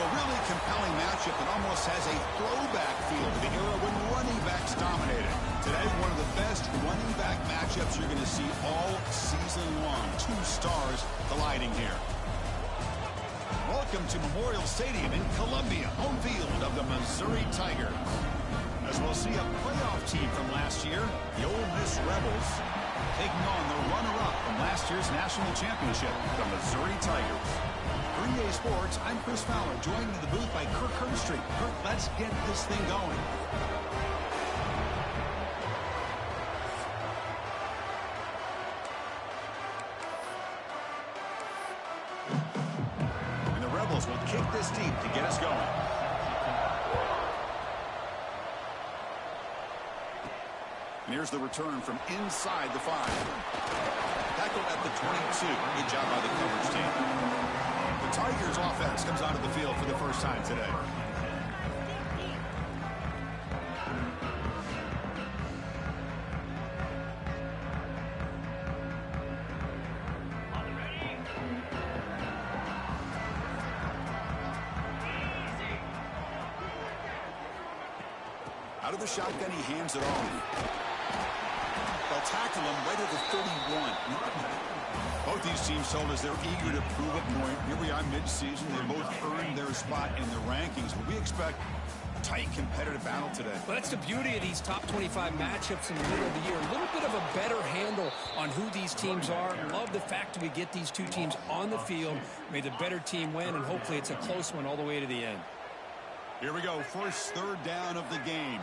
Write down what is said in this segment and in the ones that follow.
a really compelling matchup that almost has a throwback feel to the era when running backs dominated. Today, one of the best running back matchups you're going to see all season long. Two stars colliding here. Welcome to Memorial Stadium in Columbia, home field of the Missouri Tigers. As we'll see a playoff team from last year, the Ole Miss Rebels, taking on the runner-up from last year's national championship, the Missouri Tigers. For EA Sports, I'm Chris Fowler, joined in the booth by Kirk Herbstreit. Kirk, let's get this thing going. And the Rebels will kick this deep to get us going. And here's the return from inside the 5. Tackled at the 22. Good job by the coverage team. The Tigers offense comes onto the field for the first time today. Out of the shotgun, he hands it off. They'll tackle him right at the 31. Both these teams told us they're eager to prove a point. Here we are mid-season. They both earned their spot in the rankings. But we expect a tight, competitive battle today. Well, that's the beauty of these top 25 matchups in the middle of the year. A little bit of a better handle on who these teams are. Love the fact that we get these two teams on the field. May the better team win, and hopefully it's a close one all the way to the end. Here we go. First third down of the game.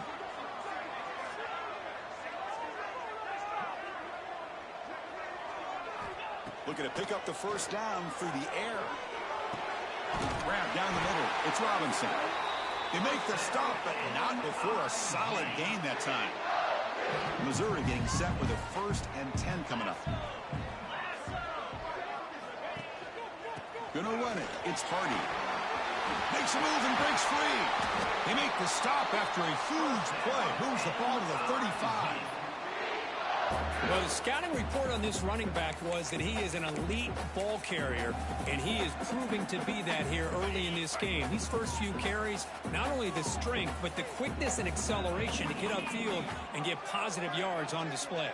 Looking to pick up the first down through the air. Grab down the middle. It's Robinson. They make the stop, but not before a solid gain that time. Missouri getting set with a 1st and 10 coming up. Gonna run it. It's Hardy. Makes a move and breaks free. They make the stop after a huge play. Moves the ball to the 35. Well, the scouting report on this running back was that he is an elite ball carrier, and he is proving to be that here early in this game. These first few carries, not only the strength, but the quickness and acceleration to get upfield and get positive yards on display.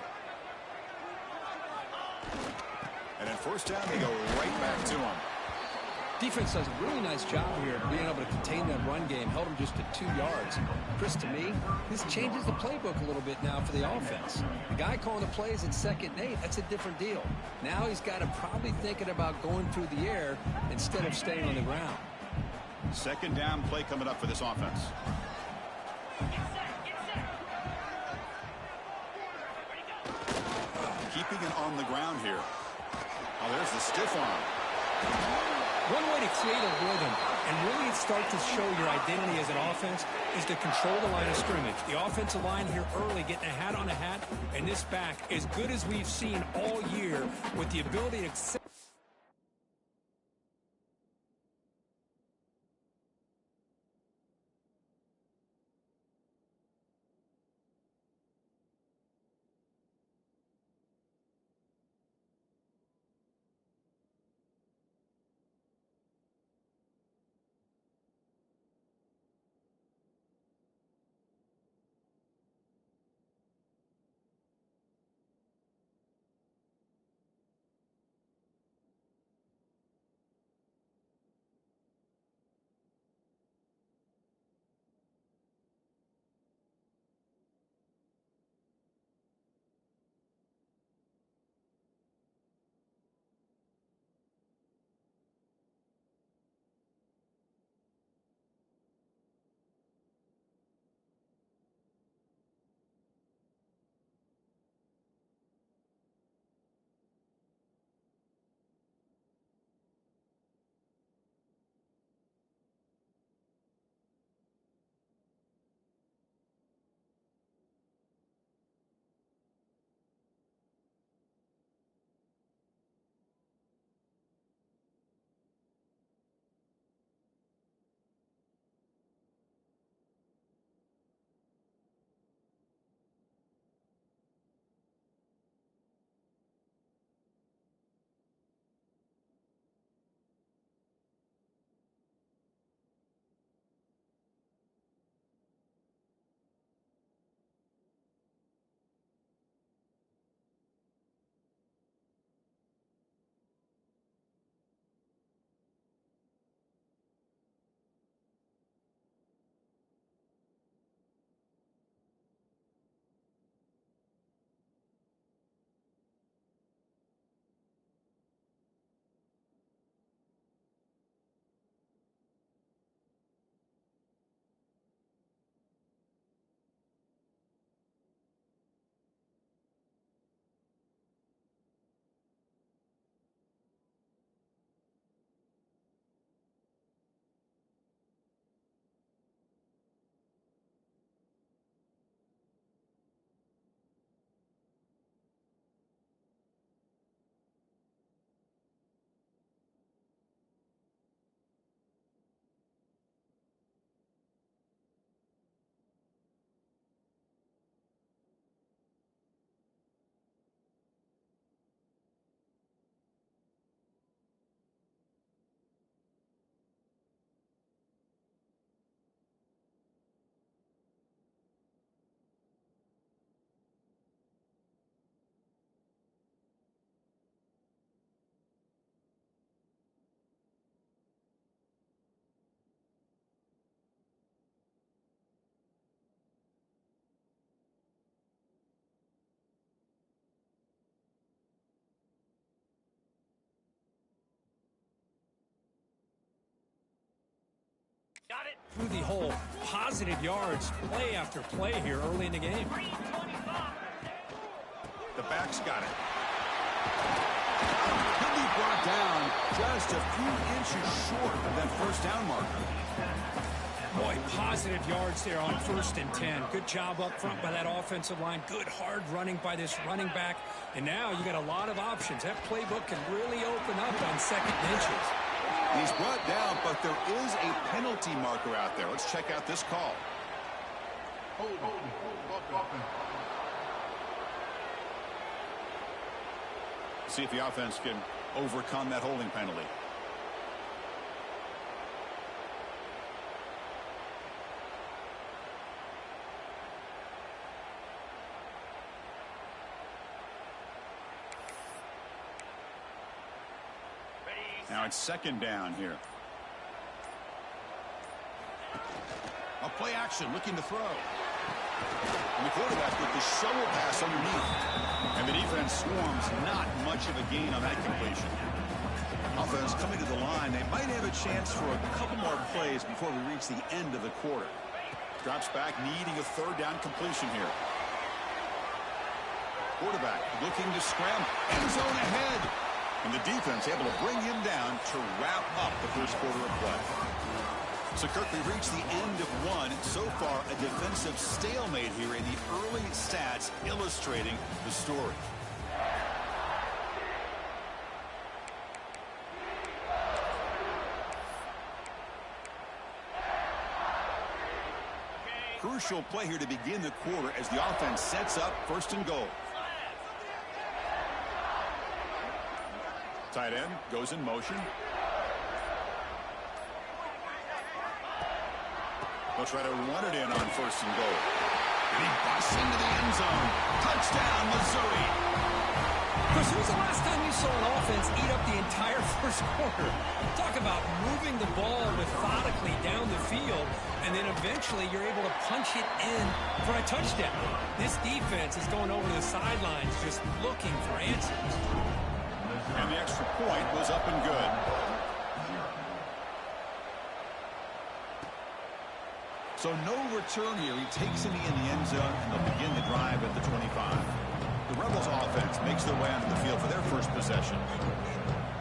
And at first down, they go right back to him. Defense does a really nice job here of being able to contain that run game. Held him just to 2 yards. Chris, to me, this changes the playbook a little bit now for the offense. The guy calling the plays at 2nd and 8, that's a different deal. Now he's got to probably thinking about going through the air instead of staying on the ground. Second down play coming up for this offense. Keeping it on the ground here. Oh, there's the stiff arm. One way to create a rhythm and really start to show your identity as an offense is to control the line of scrimmage. The offensive line here early getting a hat on a hat, and this back as good as we've seen all year with the ability to accept. Through the whole positive yards, play after play here early in the game. The back's got it. He'll be brought down just a few inches short of that first down marker. Boy, positive yards there on 1st and 10. Good job up front by that offensive line. Good hard running by this running back. And now you got a lot of options. That playbook can really open up on 2nd and inches. He's brought down, but there is a penalty marker out there. Let's check out this call. See if the offense can overcome that holding penalty. Now it's 2nd down here. A play action looking to throw. And the quarterback with the shovel pass underneath. And the defense swarms, not much of a gain on that completion. Offense coming to the line. They might have a chance for a couple more plays before we reach the end of the quarter. Drops back, needing a 3rd down completion here. Quarterback looking to scramble. End zone ahead. And the defense able to bring him down to wrap up the first quarter of play. So, Kirk, we reached the end of one. So far, a defensive stalemate here in the early stats illustrating the story. Crucial play here to begin the quarter as the offense sets up 1st and goal. Tight end goes in motion. They'll try to run it in on 1st and goal. And he busts into the end zone. Touchdown, Missouri. Chris, when was the last time you saw an offense eat up the entire first quarter? Talk about moving the ball methodically down the field, and then eventually you're able to punch it in for a touchdown. This defense is going over the sidelines just looking for answers. And the extra point was up and good. So no return here. He takes it in the end zone, and they'll begin the drive at the 25. The Rebels offense makes their way onto the field for their first possession.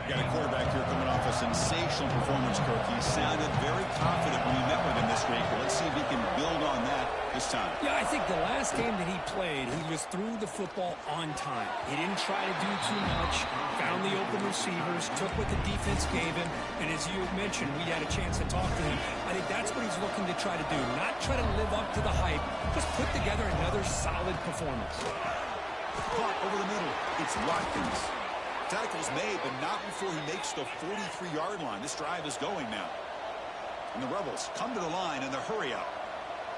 Got a quarterback here coming off a sensational performance, Kirk. He sounded very confident when we met with him this week. But let's see if he can build on that this time. Yeah, I think the last game that he played, he just threw the football on time. He didn't try to do too much, found the open receivers, took what the defense gave him, and as you mentioned, we had a chance to talk to him. I think that's what he's looking to try to do, not try to live up to the hype, just put together another solid performance. Caught over the middle. It's Watkins. Tackle's made, but not before he makes the 43-yard line. This drive is going now. And the Rebels come to the line in the hurry-up.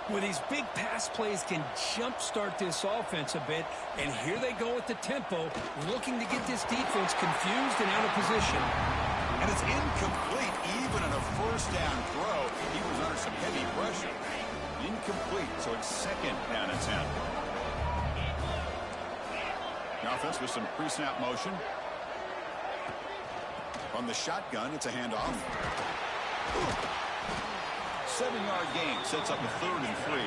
Well, these big pass plays can jumpstart this offense a bit, and here they go at the tempo, looking to get this defense confused and out of position. And it's incomplete, even on a 1st down throw. He was under some heavy pressure. Incomplete, so it's 2nd down and 10. The offense with some pre-snap motion. From the shotgun, it's a handoff. 7-yard gain sets up a 3rd and 3.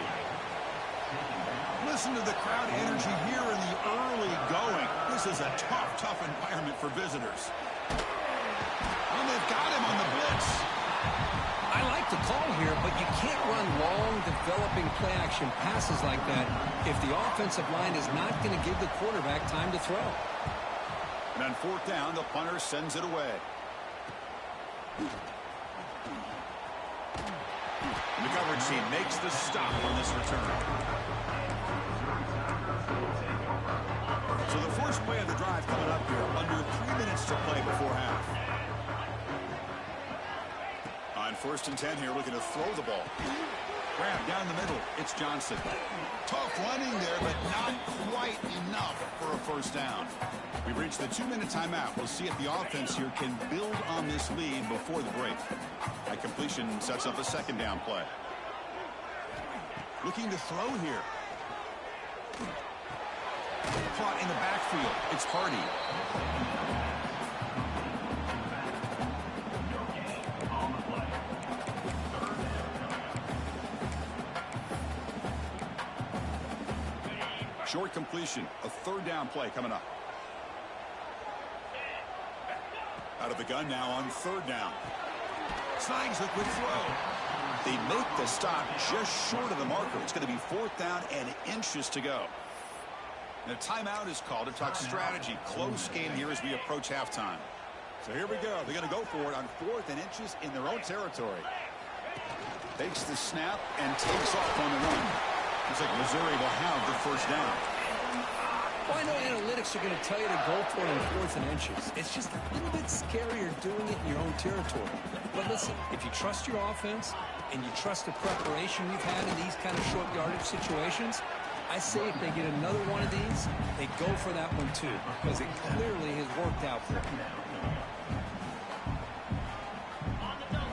Listen to the crowd energy here in the early going. This is a tough environment for visitors. And they've got him on the blitz. I like the call here, but you can't run long, developing play-action passes like that if the offensive line is not going to give the quarterback time to throw. And on 4th down, the punter sends it away. And the coverage team makes the stop on this return. So the first play of the drive coming up here, under 3 minutes to play before half. On 1st and 10 here, looking to throw the ball. Grab down the middle. It's Johnson. Tough running there, but not quite enough for a 1st down. We've reached the 2-minute timeout. We'll see if the offense here can build on this lead before the break. That completion sets up a 2nd down play. Looking to throw here. Caught in the backfield. It's Hardy. Short completion, a third down play coming up. Out of the gun now on third down. Snags a quick throw. They make the stop just short of the marker. It's going to be fourth down and inches to go. And a timeout is called to talk strategy. Close game here as we approach halftime. So here we go. They're going to go for it on fourth and inches in their own territory. Takes the snap and takes off on the run. Looks like Missouri will have the first down. Well, I know analytics are going to tell you to go for it on fourth and inches. It's just a little bit scarier doing it in your own territory. But listen, if you trust your offense and you trust the preparation we've had in these kind of short yardage situations, I say if they get another one of these, they go for that one too, because it clearly has worked out for them.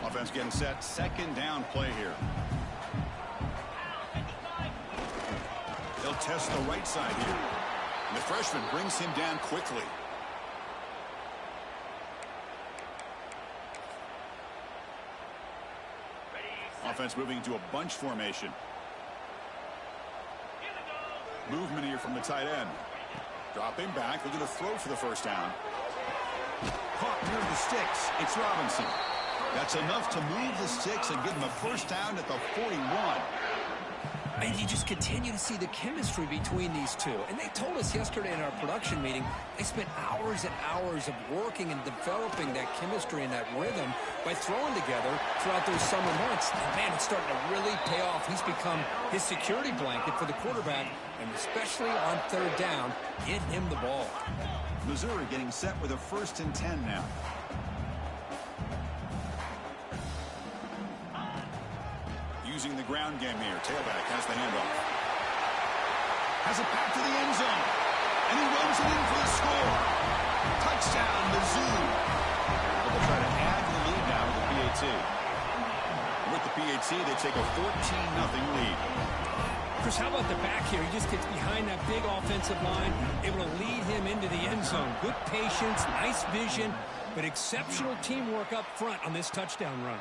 Offense getting set. Second down play here. They'll test the right side here. And the freshman brings him down quickly. Offense moving into a bunch formation. Movement here from the tight end. Dropping back, looking to throw for the first down. Caught near the sticks. It's Robinson. That's enough to move the sticks and give him a first down at the 41. And you just continue to see the chemistry between these two. And they told us yesterday in our production meeting, they spent hours and hours of working and developing that chemistry and that rhythm by throwing together throughout those summer months. And man, it's starting to really pay off. He's become his security blanket for the quarterback, and especially on third down, get him the ball. Missouri getting set with a 1st and 10 now. Using the ground game here. Tailback has the handoff. Has it back to the end zone. And he runs it in for the score. Touchdown, Mizzou. They'll try to add to the lead now with the PAT. With the PAT, they take a 14-0 lead. Chris, how about the back here? He just gets behind that big offensive line, able to lead him into the end zone. Good patience, nice vision, but exceptional teamwork up front on this touchdown run.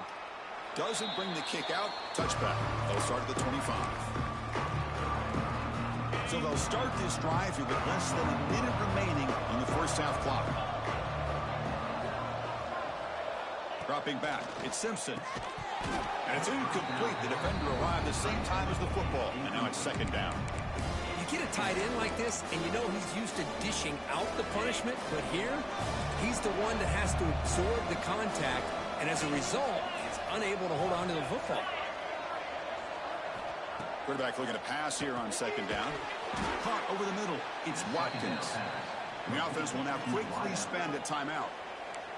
Doesn't bring the kick out. Touchback. They'll start at the 25. So they'll start this drive here with less than a minute remaining on the first half clock. Dropping back. It's Simpson. And it's incomplete. The defender arrived the same time as the football. And now it's second down. You get a tight end like this, and you know he's used to dishing out the punishment. But here, he's the one that has to absorb the contact. And as a result, he's unable to hold on to the football. Quarterback looking to pass here on second down. Caught over the middle. It's Watkins. And the offense will now quickly spend a timeout.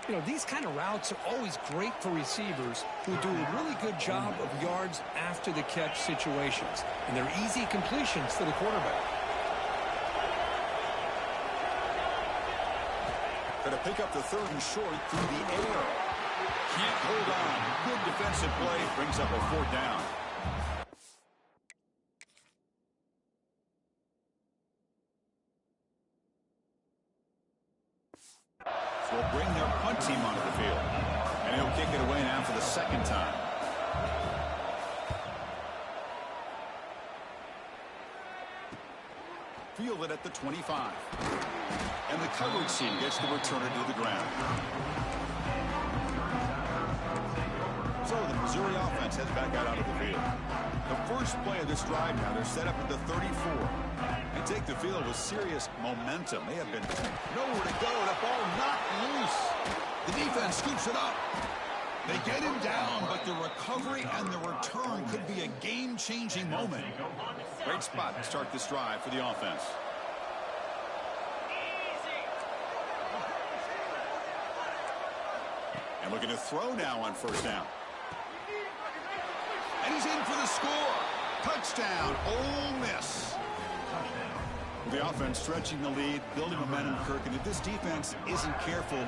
You know, these kind of routes are always great for receivers who do a really good job of yards after the catch situations. And they're easy completions for the quarterback. Going to pick up the third and short through the air. Can't hold on. Good defensive play. Brings up a fourth down. So we'll bring their punt team onto the field. And he'll kick it away now for the second time. Fielded at the 25. And the coverage team gets the returner to the ground. So the Missouri offense heads back out onto the field. The first play of this drive now, they're set up at the 34. And take the field with serious momentum. They have been nowhere to go. The ball not loose. The defense scoops it up. They get him down, but the recovery and the return could be a game-changing moment. Great spot to start this drive for the offense. And looking to throw now on first down. And he's in for the score. Touchdown, Ole Miss. The offense stretching the lead, building momentum, Kirk. And if this defense isn't careful,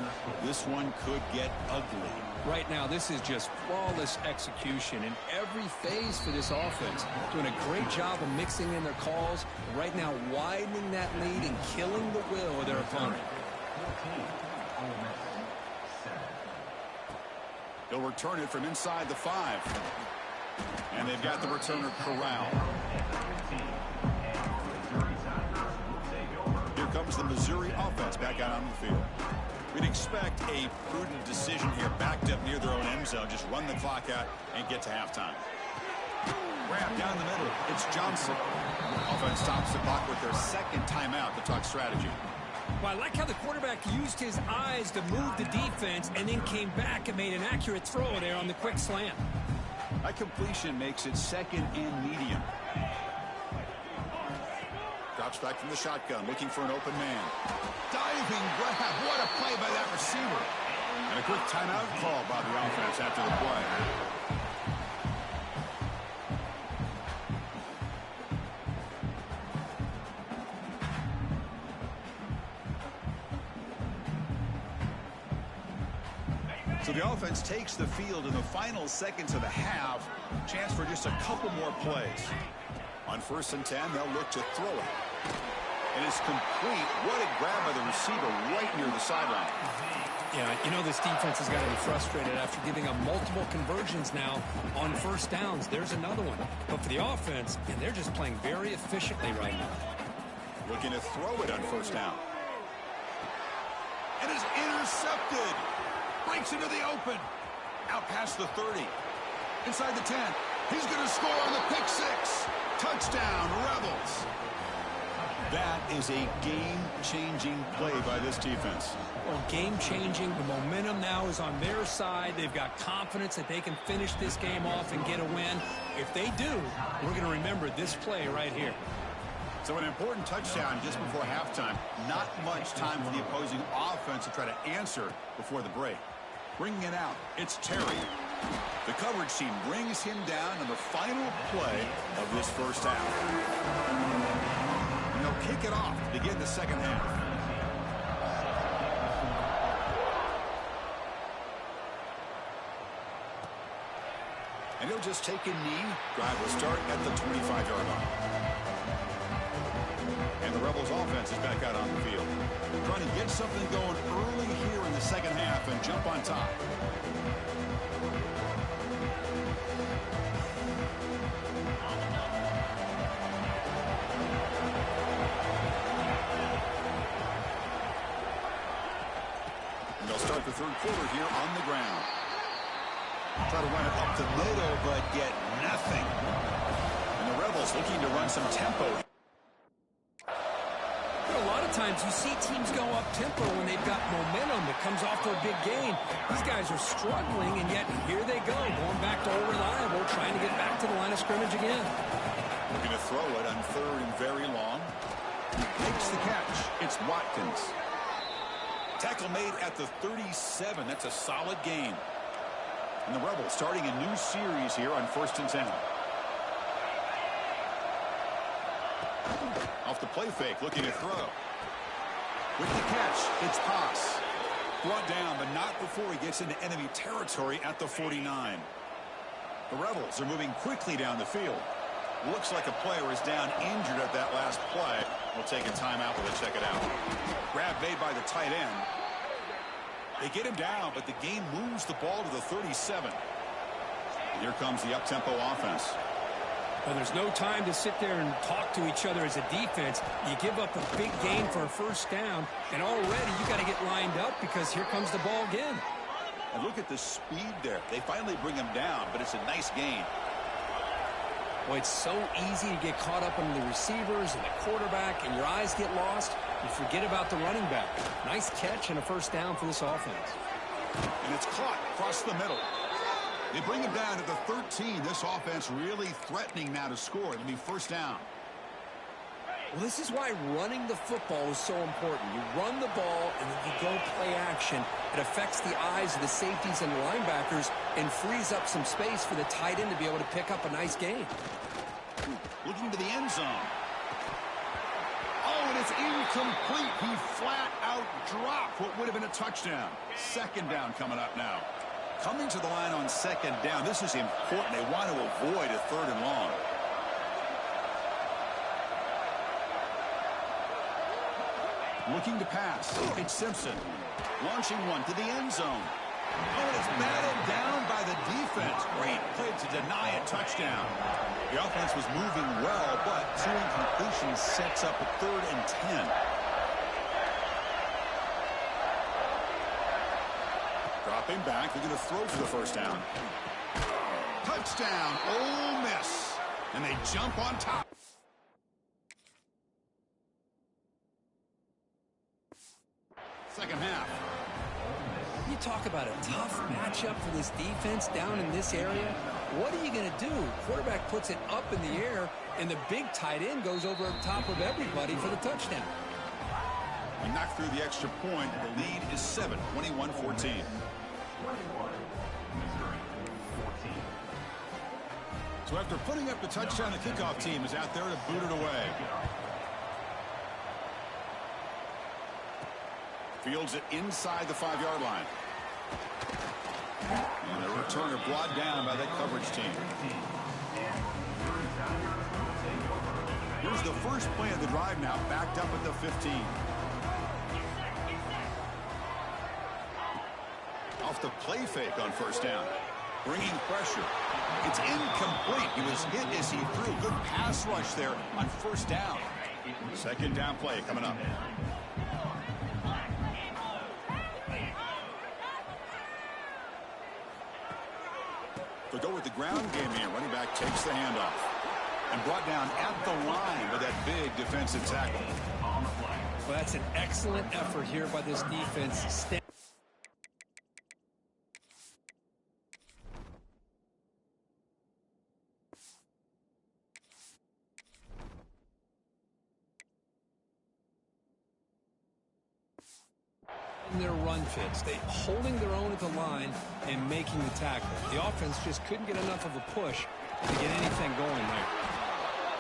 this one could get ugly. Right now, this is just flawless execution in every phase for this offense. Doing a great job of mixing in their calls. And right now, widening that lead and killing the will of their opponent. They'll return it from inside the 5. And they've got the returner corralled. Missouri offense back out on the field. We'd expect a prudent decision here, backed up near their own end zone. Just run the clock out and get to halftime. Grab down the middle. It's Johnson. Offense stops the clock with their second timeout to talk strategy. Well, I like how the quarterback used his eyes to move the defense and then came back and made an accurate throw there on the quick slant. That completion makes it second and medium. Drops back from the shotgun, looking for an open man. Diving grab. What a play by that receiver. And a quick timeout call by the offense after the play. So the offense takes the field in the final seconds of the half. Chance for just a couple more plays. On 1st and 10, they'll look to throw it. And it's complete. What a grab by the receiver right near the sideline. Yeah, you know this defense has got to be frustrated after giving up multiple conversions now on 1st downs. There's another one. But for the offense, and they're just playing very efficiently right now. Looking to throw it on 1st down. And it's intercepted. Breaks into the open. Out past the 30. Inside the 10. He's going to score on the pick six. Touchdown, Rebels. That is a game-changing play by this defense. Well, game-changing. The momentum now is on their side. They've got confidence that they can finish this game off and get a win. If they do, we're going to remember this play right here. So an important touchdown just before halftime. Not much time for the opposing offense to try to answer before the break. Bringing it out, it's Terry. The coverage team brings him down on the final play of this 1st half. And they'll kick it off to begin the 2nd half. And he'll just take a knee. Drive will start at the 25-yard line. And the Rebels offense is back out on the field. Trying to get something going early here in the 2nd half and jump on top. And they'll start the 3rd quarter here on the ground. Try to run it up the middle, but get nothing. And the Rebels looking to run some tempo. A lot of times you see teams go up tempo when they've got momentum that comes off their big gain. These guys are struggling, and yet here they go, going back to old reliable, trying to get back to the line of scrimmage again. Looking to throw it on 3rd and very long. Makes the catch. It's Watkins. Tackle made at the 37. That's a solid gain. And the Rebels starting a new series here on 1st and 10. Off the play fake, looking to throw. With the catch, it's Pass. Brought down, but not before he gets into enemy territory at the 49. The Rebels are moving quickly down the field. Looks like a player is down injured at that last play. We'll take a timeout while they check it out. Grab made by the tight end. They get him down, but the game moves the ball to the 37. And here comes the up-tempo offense. Well, there's no time to sit there and talk to each other as a defense. You give up a big gain for a 1st down, and already you got to get lined up because here comes the ball again. And look at the speed there. They finally bring him down, but it's a nice gain. Well, it's so easy to get caught up on the receivers and the quarterback, and your eyes get lost. You forget about the running back. Nice catch and a 1st down for this offense. And it's caught across the middle. They bring him down to the 13. This offense really threatening now to score. It'll be 1st down. Well, this is why running the football is so important. You run the ball, and then you go play action. It affects the eyes of the safeties and the linebackers and frees up some space for the tight end to be able to pick up a nice gain. Looking to the end zone. Oh, and it's incomplete. He flat out dropped what would have been a touchdown. 2nd down coming up now. Coming to the line on 2nd down. This is important. They want to avoid a 3rd and long. Looking to pass. It's Simpson. Launching one to the end zone. Oh, and it's battled down by the defense. Great play to deny a touchdown. The offense was moving well, but 2 incompletions sets up a 3rd and 10. Dropping back, they're going to throw for the first down. Touchdown, Ole Miss. And they jump on top. Second half. You talk about a tough matchup for this defense down in this area. What are you going to do? Quarterback puts it up in the air, and the big tight end goes over the top of everybody for the touchdown. He knocked through the extra point. The lead is 7, 21-14. So after putting up the touchdown, the kickoff team is out there to boot it away. Fields it inside the 5-yard line. And the returner brought down by that coverage team. Here's the first play of the drive now, backed up at the 15. Off the play fake on first down. Bringing pressure. It's incomplete. He was hit as he threw. Good pass rush there on first down. Second down play coming up. They'll go with the ground game here. Running back takes the handoff. And brought down at the line with that big defensive tackle. Well, that's an excellent effort here by this defense. Their run fits. They holding their own at the line and making the tackle. The offense just couldn't get enough of a push to get anything going there.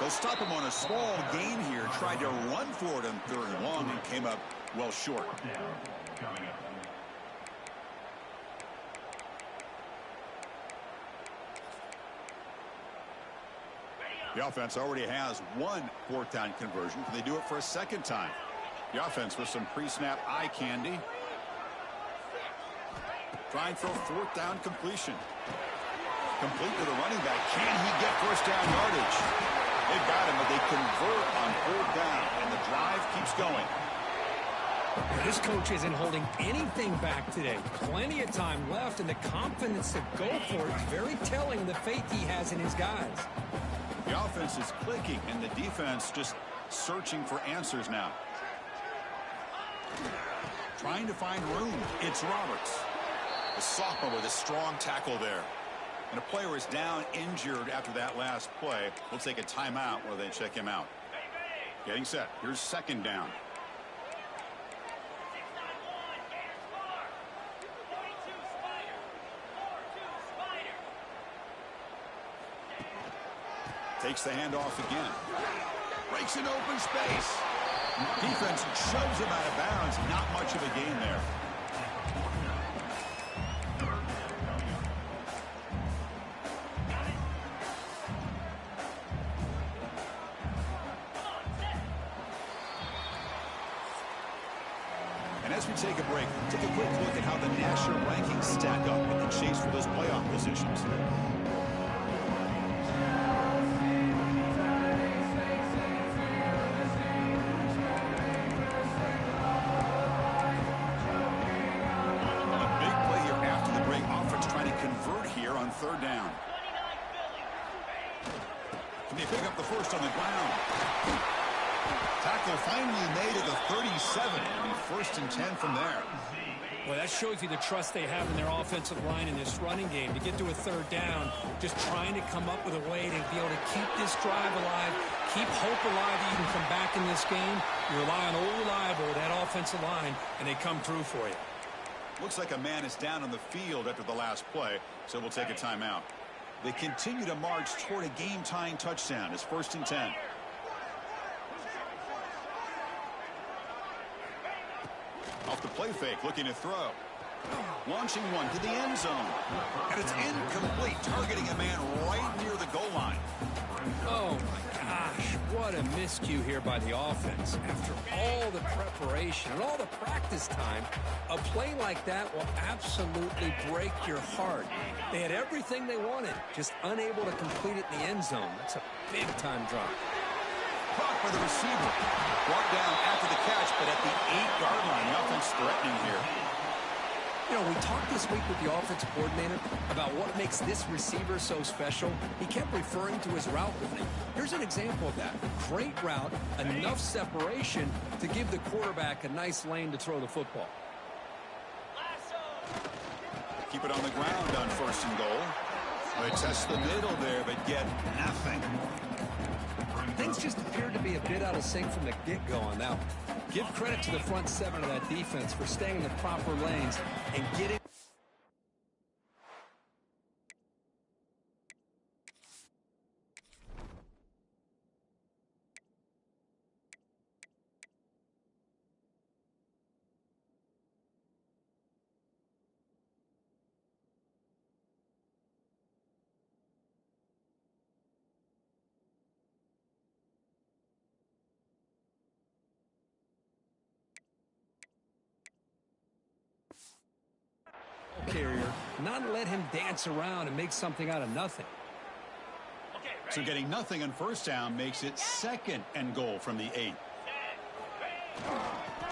They'll stop him on a small gain here. Tried to run for it on 3rd and long and came up well short. The offense already has one 4th down conversion. Can they do it for a second time? The offense with some pre-snap eye candy. Trying for a 4th down completion. Complete to the running back. Can he get first down yardage? They've got him, but they convert on 4th down, and the drive keeps going. This coach isn't holding anything back today. Plenty of time left, and the confidence to go for it is very telling the faith he has in his guys. The offense is clicking, and the defense just searching for answers now. Trying to find room. It's Roberts. The sophomore with a strong tackle there. And a player is down injured after that last play. We'll take a timeout where they check him out. Getting set. Here's second down. Takes the handoff again. Breaks an open space. Defense shoves him out of bounds. Not much of a gain there. And as we take a break, take a quick look at how the national rankings stack up in the chase for those playoff positions. Third down. Can they pick up the first on the ground? Tackle finally made at the 37. It'll be 1st and 10 from there. Well, that shows you the trust they have in their offensive line in this running game. To get to a 3rd down, just trying to come up with a way to be able to keep this drive alive, keep hope alive that you can come back in this game. You rely on old reliable, that offensive line, and they come through for you. Looks like a man is down on the field after the last play, so we'll take a timeout. They continue to march toward a game-tying touchdown. It's 1st and 10. Off the play fake, looking to throw. Launching one to the end zone. And it's incomplete, targeting a man right near the goal line. Oh, my gosh. What a miscue here by the offense. After all the preparation and all the practice time, a play like that will absolutely break your heart. They had everything they wanted, just unable to complete it in the end zone. That's a big-time drop. Caught by the receiver. Brought down after the catch, but at the 8-yard line. The offense threatening here. You know, we talked this week with the offensive coordinator about what makes this receiver so special. He kept referring to his route running. Here's an example of that. Great route, enough separation to give the quarterback a nice lane to throw the football. Keep it on the ground on 1st and goal. They test the middle there, but get nothing. Things just appeared to be a bit out of sync from the get-go on that one. Give credit to the front 7 of that defense for staying in the proper lanes and getting... carrier, not let him dance around and make something out of nothing. So getting nothing on 1st down makes it 2nd and goal from the 8.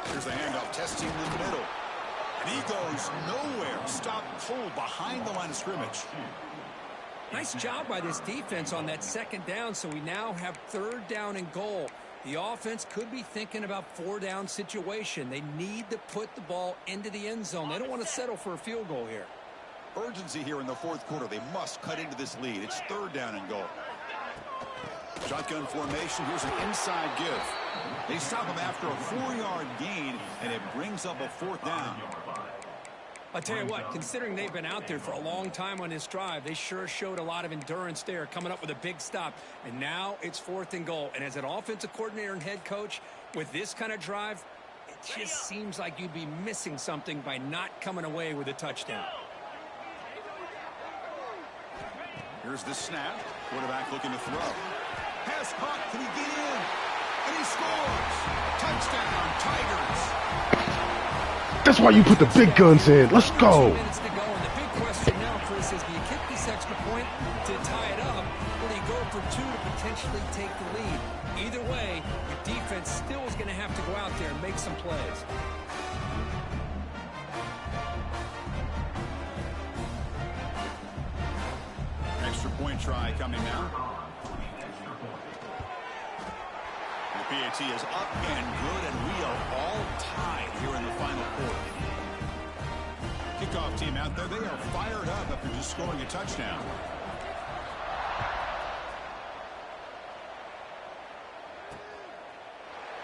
Here's a handoff testing the middle. And he goes nowhere. Stop cold behind the line of scrimmage. Nice job by this defense on that 2nd down, so we now have 3rd down and goal. The offense could be thinking about 4-down situation. They need to put the ball into the end zone. They don't want to settle for a field goal here. Urgency here in the 4th quarter. They must cut into this lead. It's 3rd down and goal. Shotgun formation. Here's an inside give. They stop him after a 4-yard gain, and it brings up a 4th down. I'll tell you what, considering they've been out there for a long time on this drive, they sure showed a lot of endurance there, coming up with a big stop. And now it's 4th and goal. And as an offensive coordinator and head coach, with this kind of drive, it just seems like you'd be missing something by not coming away with a touchdown. Here's the snap. Quarterback looking to throw. Pass caught. Can he get in? And he scores. Touchdown, Tigers. That's why you put the big guns in. Let's go. 2 minutes to go, and the big question now, Chris, is do you kick this extra point to tie it up, or do you go for 2 to potentially take the lead? Either way, your defense still is going to have to go out there and make some plays. Extra point try coming now. The PAT is up and good, and we are all tied here in the final quarter. Kickoff team out there, they are fired up after just scoring a touchdown.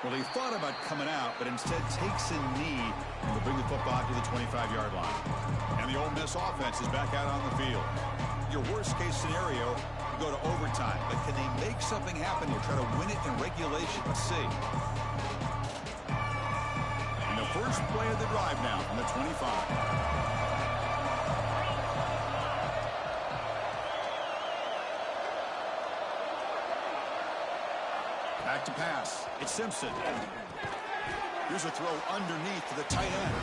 Well, he thought about coming out, but instead takes a knee to bring the football to the 25-yard line. And the Ole Miss offense is back out on the field. Your worst-case scenario, you go to overtime. But can they make something happen here? Try to win it in regulation. Let's see. And the first play of the drive now from the 25. Back to pass. It's Simpson. Here's a throw underneath to the tight end.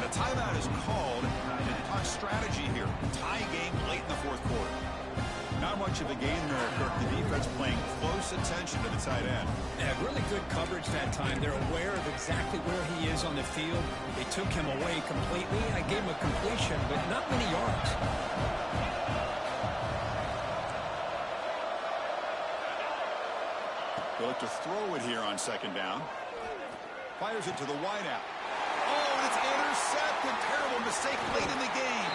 The timeout is called. And talk strategy here. Tie game late in the 4th quarter. Not much of a game there, Kirk. The defense playing close attention to the tight end. Yeah, really good coverage that time. They're aware of exactly where he is on the field. They took him away completely. I gave him a completion, but not many yards. They'll look to throw it here on 2nd down. Fires it to the wideout. Oh, and it's intercepted. Terrible mistake late in the game.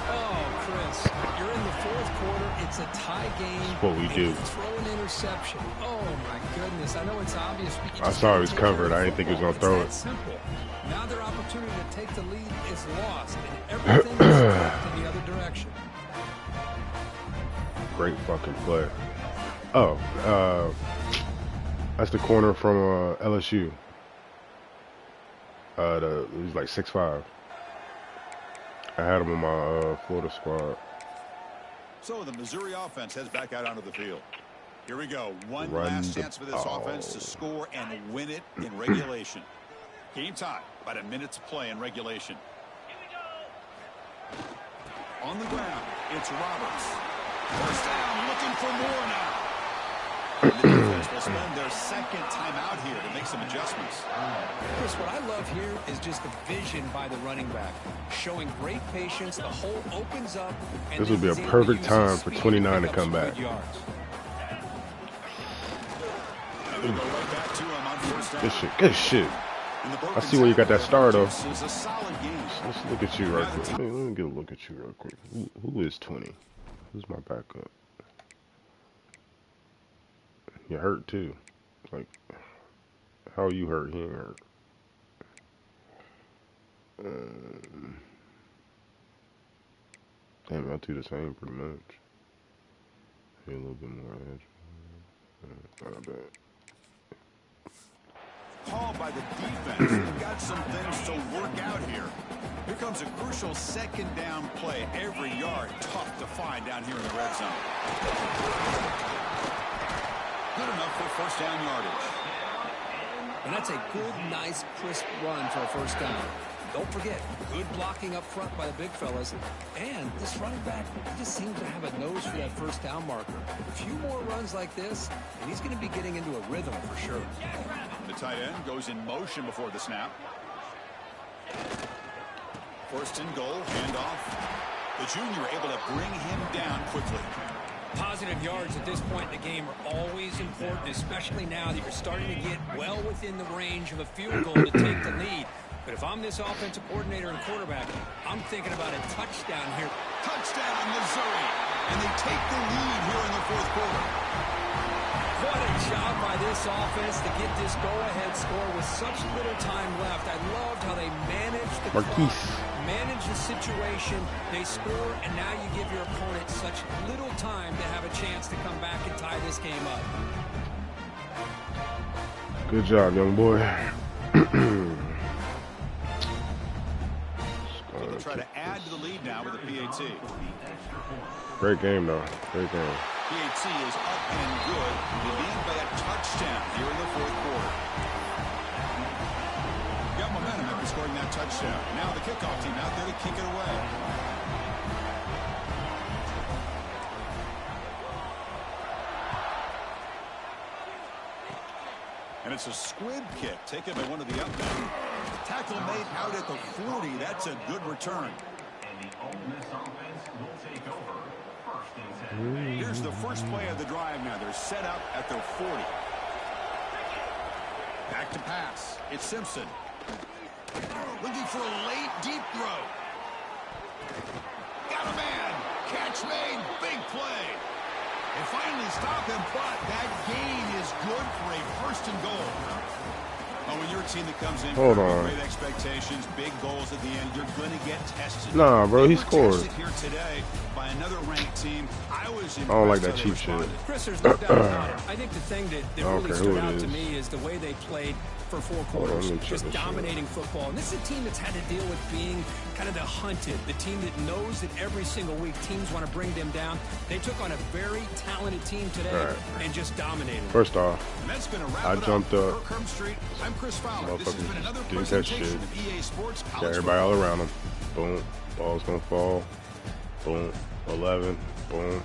Oh, Chris, you're in the 4th quarter. It's a tie game. That's what we do. Throw an interception. Oh, my goodness. I know it's obvious. I saw it was covered. I didn't think he was going to throw it. It's that simple. Now their opportunity to take the lead is lost, and everything is back in the other direction. Great fucking play. Oh, that's the corner from LSU. He's like 6'5". I had him on my Florida squad. So the Missouri offense heads back out onto the field. Here we go. One last chance for this offense to score and win it in regulation. Game time. About a minute to play in regulation. On the ground, it's Roberts. First down, looking for more now. The defense will spend their second timeout here to make some adjustments. Chris, what I love here is just the vision by the running back. Showing great patience, the hole opens up. And this would be a perfect time for 29 to come back. Good shit, good shit. I see where you got that star, though. Let's look at you right quick. Let me get a look at you real quick. Who is 20? Who's my backup? You hurt, too. Like, how are you hurt? He ain't hurt. Damn, I'll do the same pretty much. Hey, a little bit more edge. Not bad. Called by the defense. They've got some things to work out here. Here comes a crucial second down play. Every yard tough to find down here in the red zone. Good enough for first down yardage. And that's a good, nice, crisp run for a first down. Don't forget, good blocking up front by the big fellas. And this running back just seems to have a nose for that first down marker. A few more runs like this, and he's going to be getting into a rhythm for sure. The tight end goes in motion before the snap. First and goal, handoff. The junior able to bring him down quickly. Positive yards at this point in the game are always important, especially now that you're starting to get well within the range of a field goal to take the lead. But if I'm this offensive coordinator and quarterback, I'm thinking about a touchdown here. Touchdown, Missouri. And they take the lead here in the fourth quarter. What a job by this offense to get this go-ahead score with such little time left. I loved how they managed the clock, managed the situation. They score, and now you give your opponent such little time to have a chance to come back and tie this game up. Good job, young boy. They'll try to add to the lead now with a PAT. Great game, though. Great game. PAT is up and good. They lead by a touchdown here in the fourth quarter. Got momentum after scoring that touchdown. Now the kickoff team out there to kick it away. And it's a squib kick taken by one of the up men. Tackle made out at the 40. That's a good return. And the Ole Miss offense will take over. Here's the first play of the drive now. They're set up at their 40. Back to pass. It's Simpson. Looking for a late, deep throw. Got a man. Catch made. Big play. They finally stop him, but that gain is good for a first and goal. Oh, when you're a team that comes in with great expectations, big goals at the end, you're going to get tested. Nah, bro, he scored. Here today by another ranked team. I don't like that cheap shit. Chris, there's no doubt about it. I think the thing that really stood out to me is the way they played for 4 quarters, just dominating football. And this is a team that's had to deal with being kind of the hunted, the team that knows that every single week teams want to bring them down. They took on a very talented team today and just dominated. First off, I jumped up. I'm Chris Fowler. This has been another didn't catch shit. EA Sports Got everybody all around him. Boom. Ball's gonna fall. Boom. 11. Boom.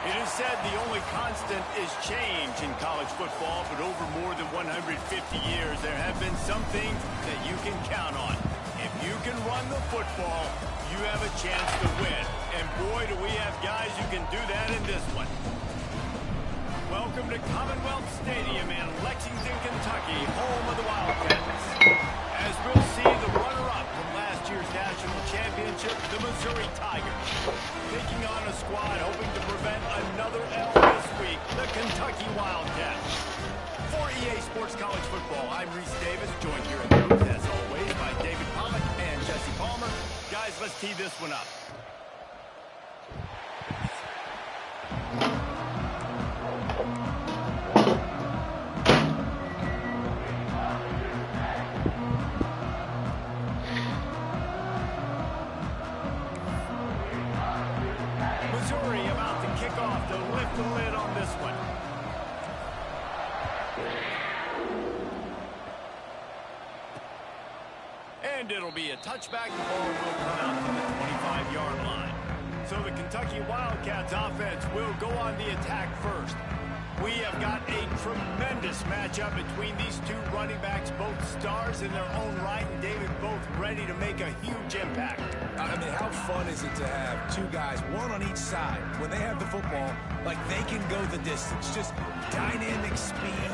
It is said the only constant is change in college football, but over more than 150 years, there have been some things that you can count on. If you can run the football, you have a chance to win. And boy, do we have guys who can do that in this one. Welcome to Commonwealth Stadium in Lexington, Kentucky, home of the Wildcats. As we'll see, the runner-up from last year's national championship, the Missouri Tigers. Taking on a squad hoping to prevent another L this week, the Kentucky Wildcats. For EA Sports College Football, I'm Reese Davis, joined here in the booth, as always, by David Pollock and Jesse Palmer. Guys, let's tee this one up. Missouri about to kick off to lift the lid on this one. And it'll be a touchback. The ball will come out to the 25-yard line. So the Kentucky Wildcats offense will go on the attack first. We have got a tremendous matchup between these two running backs, both stars in their own right, and David, both ready to make a huge impact. I mean, how fun is it to have two guys, one on each side, when they have the football, like they can go the distance. Just dynamic speed,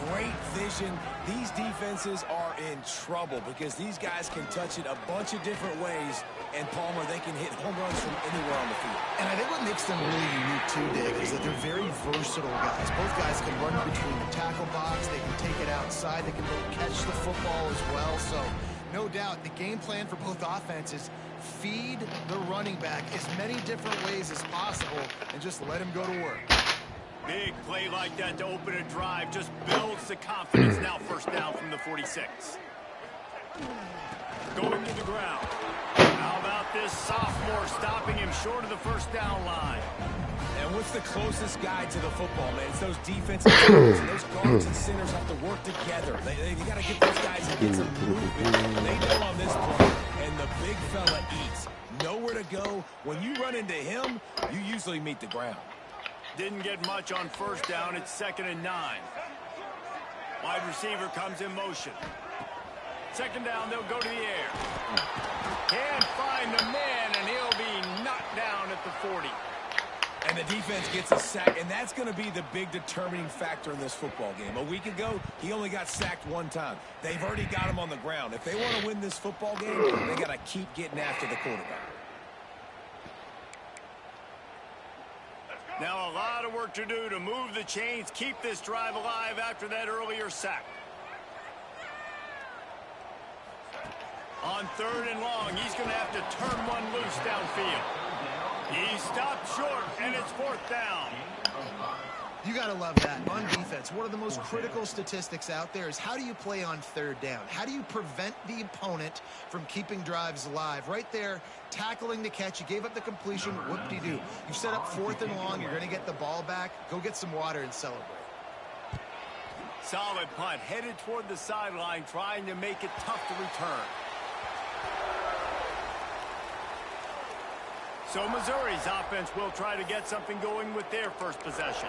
great vision, These defenses are in trouble because these guys can touch it a bunch of different ways, and Palmer, they can hit home runs from anywhere on the field. And I think what makes them really unique too, David, is that they're very versatile guys. Both guys can run between the tackle box, they can take it outside, they can both catch the football as well. So no doubt the game plan for both offenses, feed the running back as many different ways as possible and just let him go to work. Big play like that to open a drive just builds the confidence. Now first down from the 46. Going to the ground. How about this sophomore stopping him short of the first down line? And what's the closest guy to the football, man? It's those defensive players. Those guards and centers have to work together. They got to get those guys and get some movement. They know on this play, and the big fella eats. Nowhere to go. When you run into him, you usually meet the ground. Didn't get much on first down. It's 2nd and 9. Wide receiver comes in motion. 2nd down, they'll go to the air. Can't find the man, and he'll be knocked down at the 40. And the defense gets a sack, and that's going to be the big determining factor in this football game. A week ago, he only got sacked one time. They've already got him on the ground. If they want to win this football game, they got to keep getting after the quarterback. Now a lot of work to do to move the chains, keep this drive alive after that earlier sack. On 3rd and long, he's going to have to turn one loose downfield. He stopped short, and it's 4th down. You got to love that. On defense, one of the most critical statistics out there is how do you play on 3rd down? How do you prevent the opponent from keeping drives alive? Right there, tackling the catch. You gave up the completion. Whoop-de-doo. You've set up 4th and long. You're going to get the ball back. Go get some water and celebrate. Solid punt, headed toward the sideline, trying to make it tough to return. So Missouri's offense will try to get something going with their first possession.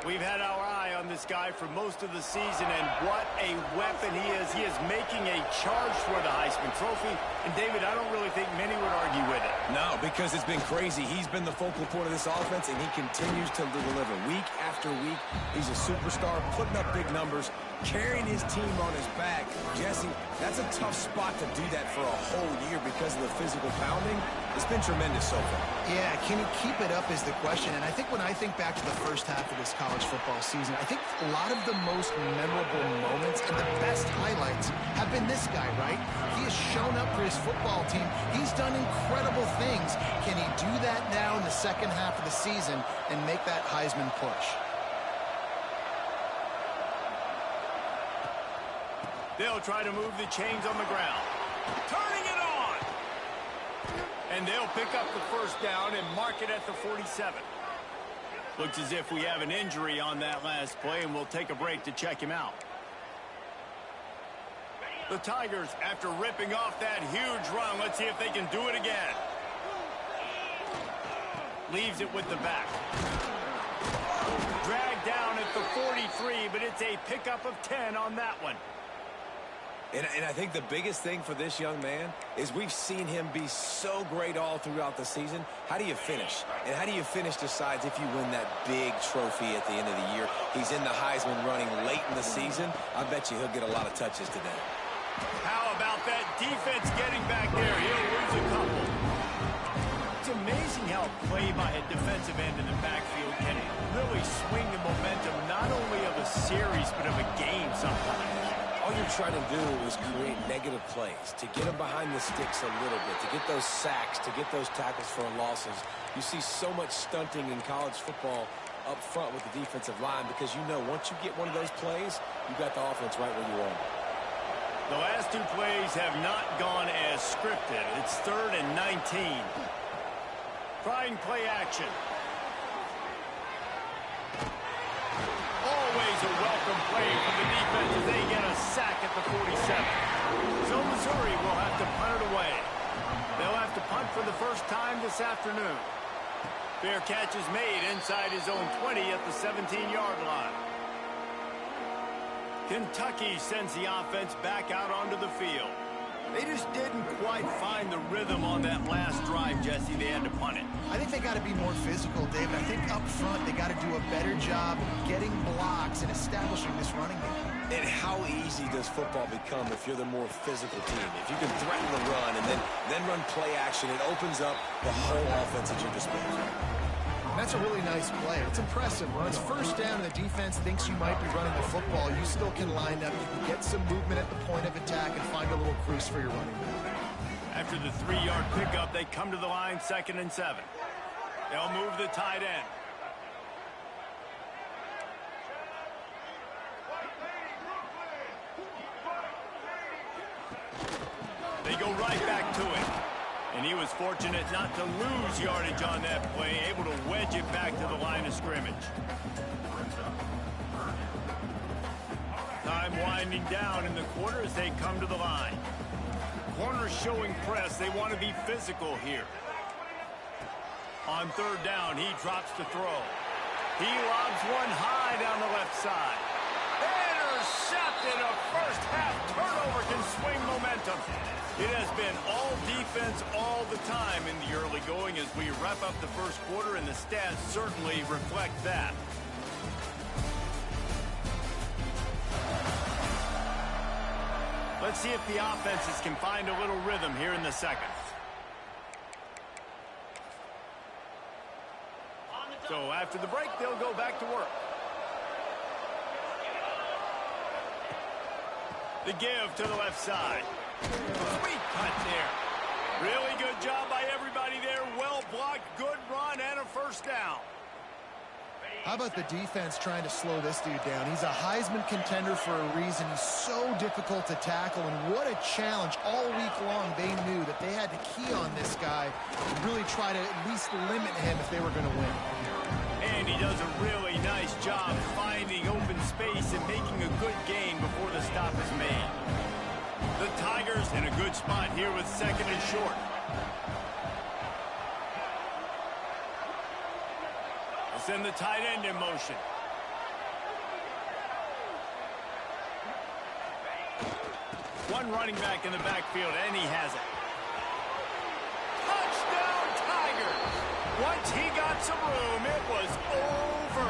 We've had our eye on this guy for most of the season, and what a weapon he is. He is making a charge for the Heisman Trophy. And, David, I don't really think many would argue with it. No, because it's been crazy. He's been the focal point of this offense, and he continues to deliver week after week. He's a superstar, putting up big numbers, carrying his team on his back. Jesse, that's a tough spot to do that for a whole year because of the physical pounding. It's been tremendous so far. Yeah, can he keep it up is the question. And I think when I think back to the first half of this college football season, I think a lot of the most memorable moments and the best highlights have been this guy, right? He has shown up for his football team. He's done incredible things. Can he do that now in the second half of the season and make that Heisman push? They'll try to move the chains on the ground. Turning it on! And they'll pick up the first down and mark it at the 47. Looks as if we have an injury on that last play, and we'll take a break to check him out. The Tigers, after ripping off that huge run, let's see if they can do it again. Leaves it with the back. Dragged down at the 43, but it's a pickup of 10 on that one. And I think the biggest thing for this young man is we've seen him be so great all throughout the season. How do you finish? And how do you finish decides if you win that big trophy at the end of the year. He's in the Heisman running late in the season. I bet you he'll get a lot of touches today. How about that defense getting back there? He'll lose a couple. It's amazing how play by a defensive end in the backfield can really swing the momentum not only of a series but of a game sometimes. All you're trying to do is create negative plays, to get them behind the sticks a little bit, to get those sacks, to get those tackles for losses. You see so much stunting in college football up front with the defensive line because you know once you get one of those plays, you got the offense right where you want it. The last two plays have not gone as scripted. It's 3rd and 19. Trying play action. Always a welcome play from the defense as they get a sack at the 47. So Missouri will have to punt it away. They'll have to punt for the first time this afternoon. Fair catch is made inside his own 20 at the 17-yard line. Kentucky sends the offense back out onto the field. They just didn't quite find the rhythm on that last drive, Jesse. They had to punt it. I think they got to be more physical, David. I think up front they got to do a better job getting blocks and establishing this running game. And how easy does football become if you're the more physical team? If you can threaten the run and then run play action, it opens up the whole offense at your disposal. That's a really nice play. It's impressive. When it's first down and the defense thinks you might be running the football, you still can line up. You can get some movement at the point of attack and find a little crease for your running back. After the 3-yard pickup, they come to the line, 2nd and 7. They'll move the tight end. They go right back to it. And he was fortunate not to lose yardage on that play, able to wedge it back to the line of scrimmage. Time winding down in the quarter as they come to the line. Corners showing press. They want to be physical here. On 3rd down, he drops to throw. He lobs one high down the left side. Intercepted. A first-half turnover can swing momentum. It has been all defense all the time in the early going as we wrap up the first quarter, and the stats certainly reflect that. Let's see if the offenses can find a little rhythm here in the second. So after the break, they'll go back to work. The give to the left side. Sweet cut there. Really good job by everybody there. Well blocked, good run, and a first down. How about the defense trying to slow this dude down? He's a Heisman contender for a reason. He's so difficult to tackle, and what a challenge. All week long, they knew that they had to key on this guy and really try to at least limit him if they were going to win. And he does a really nice job finding open space and making a good gain before the stop is made. The Tigers in a good spot here with 2nd and short. Send the tight end in motion. One running back in the backfield, and he has it. Touchdown, Tigers! Once he got some room, it was over.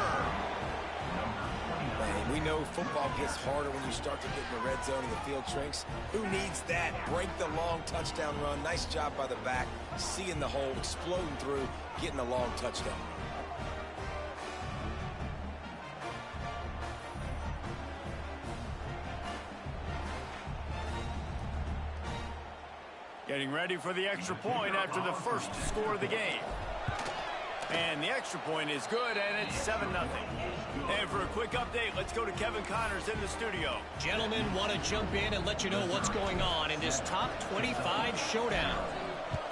Man, we know football gets harder when you start to get in the red zone and the field shrinks. Who needs that? Break the long touchdown run. Nice job by the back. Seeing the hole, exploding through, getting a long touchdown. Getting ready for the extra point after the first score of the game. And the extra point is good, and it's 7-0. And for a quick update, let's go to Kevin Connors in the studio. Gentlemen, want to jump in and let you know what's going on in this top 25 showdown.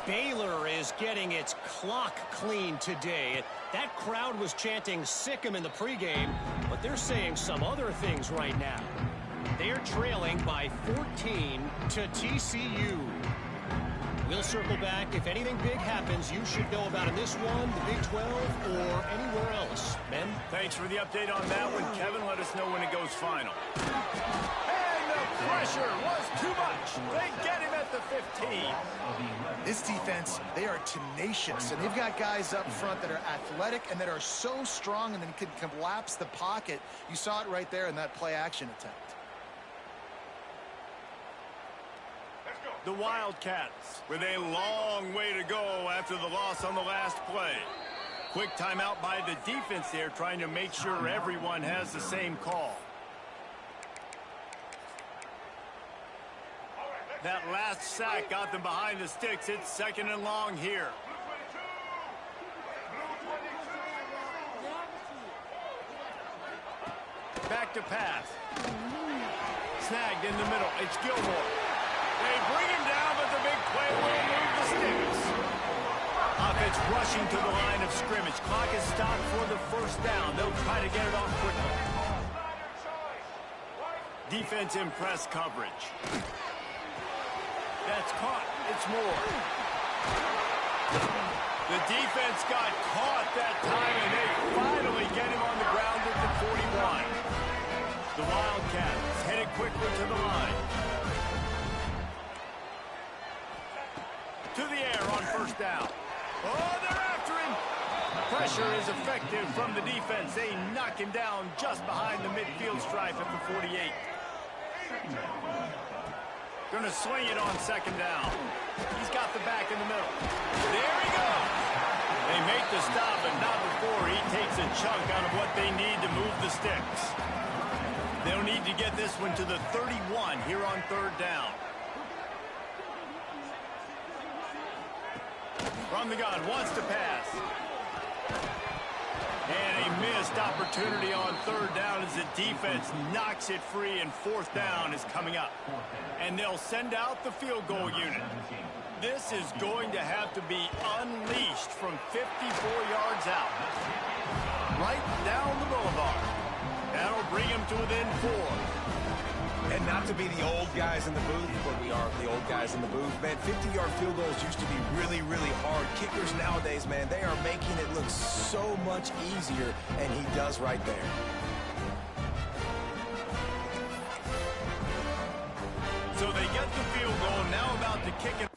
Baylor is getting its clock cleaned today. That crowd was chanting "sick 'em" in the pregame, but they're saying some other things right now. They're trailing by 14 to TCU. We'll circle back. If anything big happens, you should know about in this one, the Big 12, or anywhere else. Ben? Thanks for the update on that one, Kevin. Let us know when it goes final. And the pressure was too much. They get him at the 15. This defense, they are tenacious, and they've got guys up front that are athletic and that are so strong and then can collapse the pocket. You saw it right there in that play-action attempt. The Wildcats with a long way to go after the loss on the last play. Quick timeout by the defense there, trying to make sure everyone has the same call. That last sack got them behind the sticks. It's 2nd and long here. Back to pass. Snagged in the middle. It's Gilmore. They bring him down, but the big play will move the sticks. Offense rushing to the line of scrimmage. Clock is stopped for the first down. They'll try to get it off quickly. Defense in press coverage. That's caught. It's Moore. The defense got caught that time, and they finally get him on the ground at the 41. The Wildcats headed quickly to the line. To the air on first down. Oh, they're after him. Pressure is effective from the defense. They knock him down just behind the midfield stripe at the 48. Going to swing it on second down. He's got the back in the middle. There he goes. They make the stop, but not before he takes a chunk out of what they need to move the sticks. They'll need to get this one to the 31 here on third down. From the gun, wants to pass. And a missed opportunity on third down as the defense knocks it free, and fourth down is coming up. And they'll send out the field goal unit. This is going to have to be unleashed from 54 yards out. Right down the boulevard. That'll bring him to within 4. And not to be the old guys in the booth, but we are the old guys in the booth, man. 50-yard field goals used to be really, really hard. Kickers nowadays, man, they are making it look so much easier, and he does right there. So they get the field goal, now about to kick it.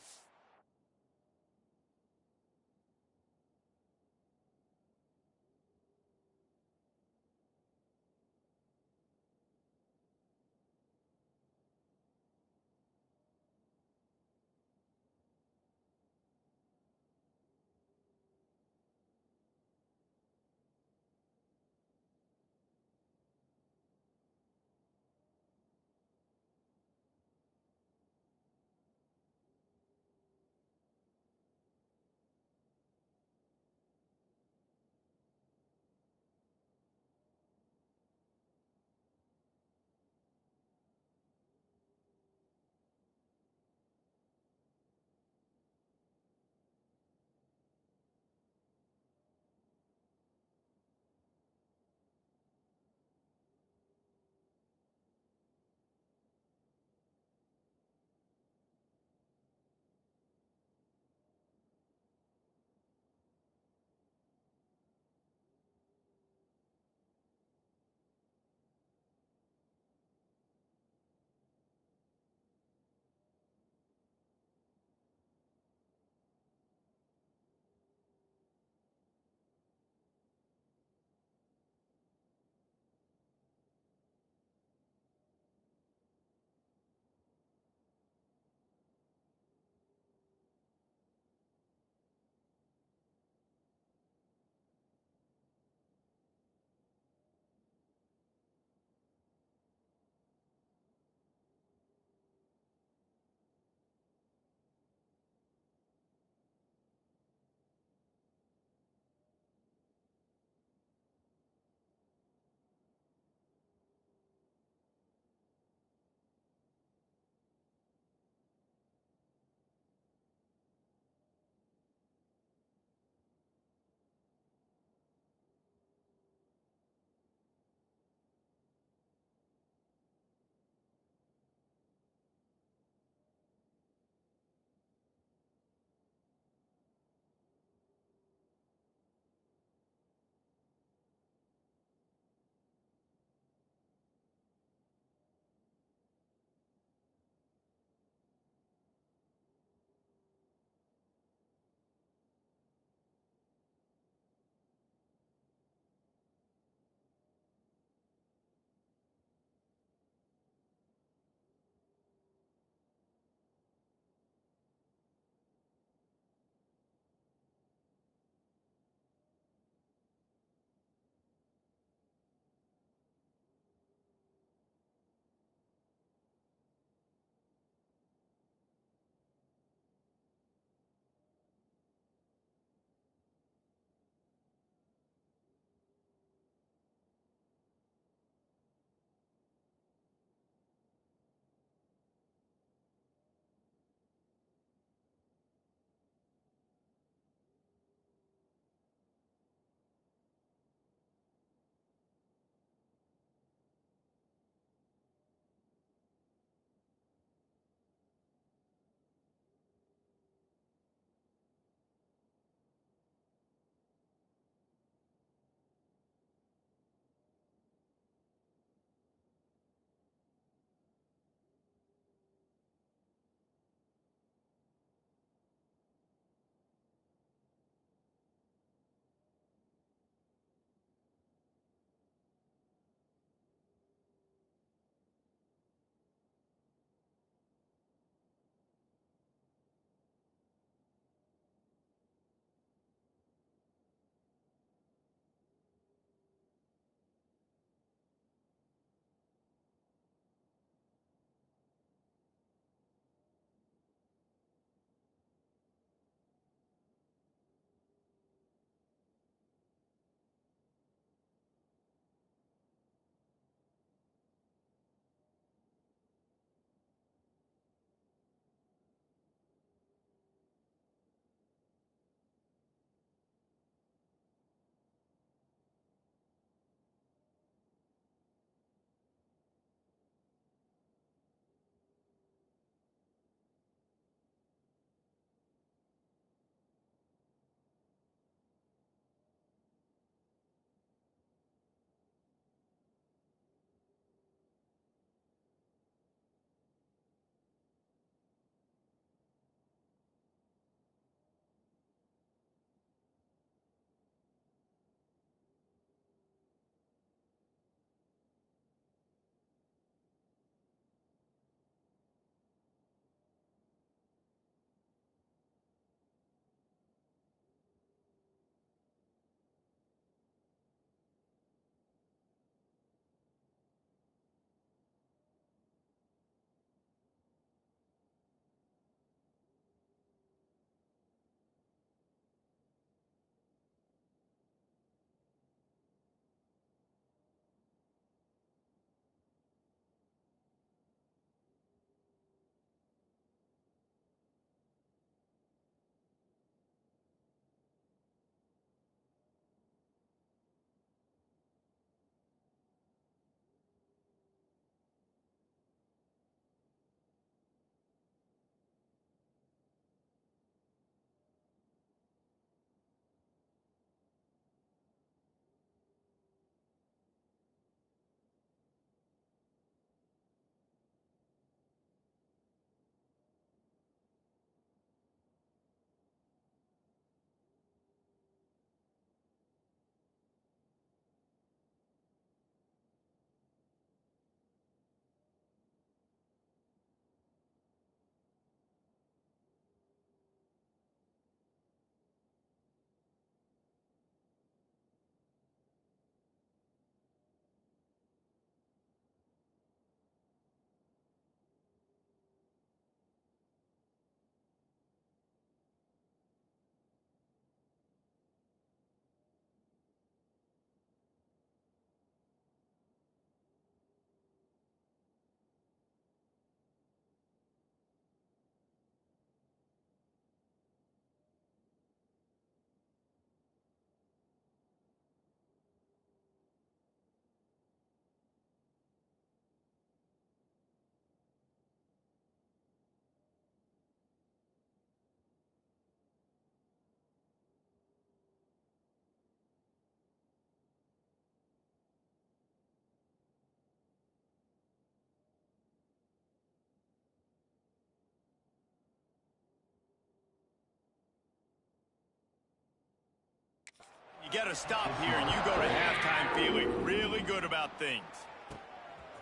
You get a stop here, and you go to halftime feeling really good about things.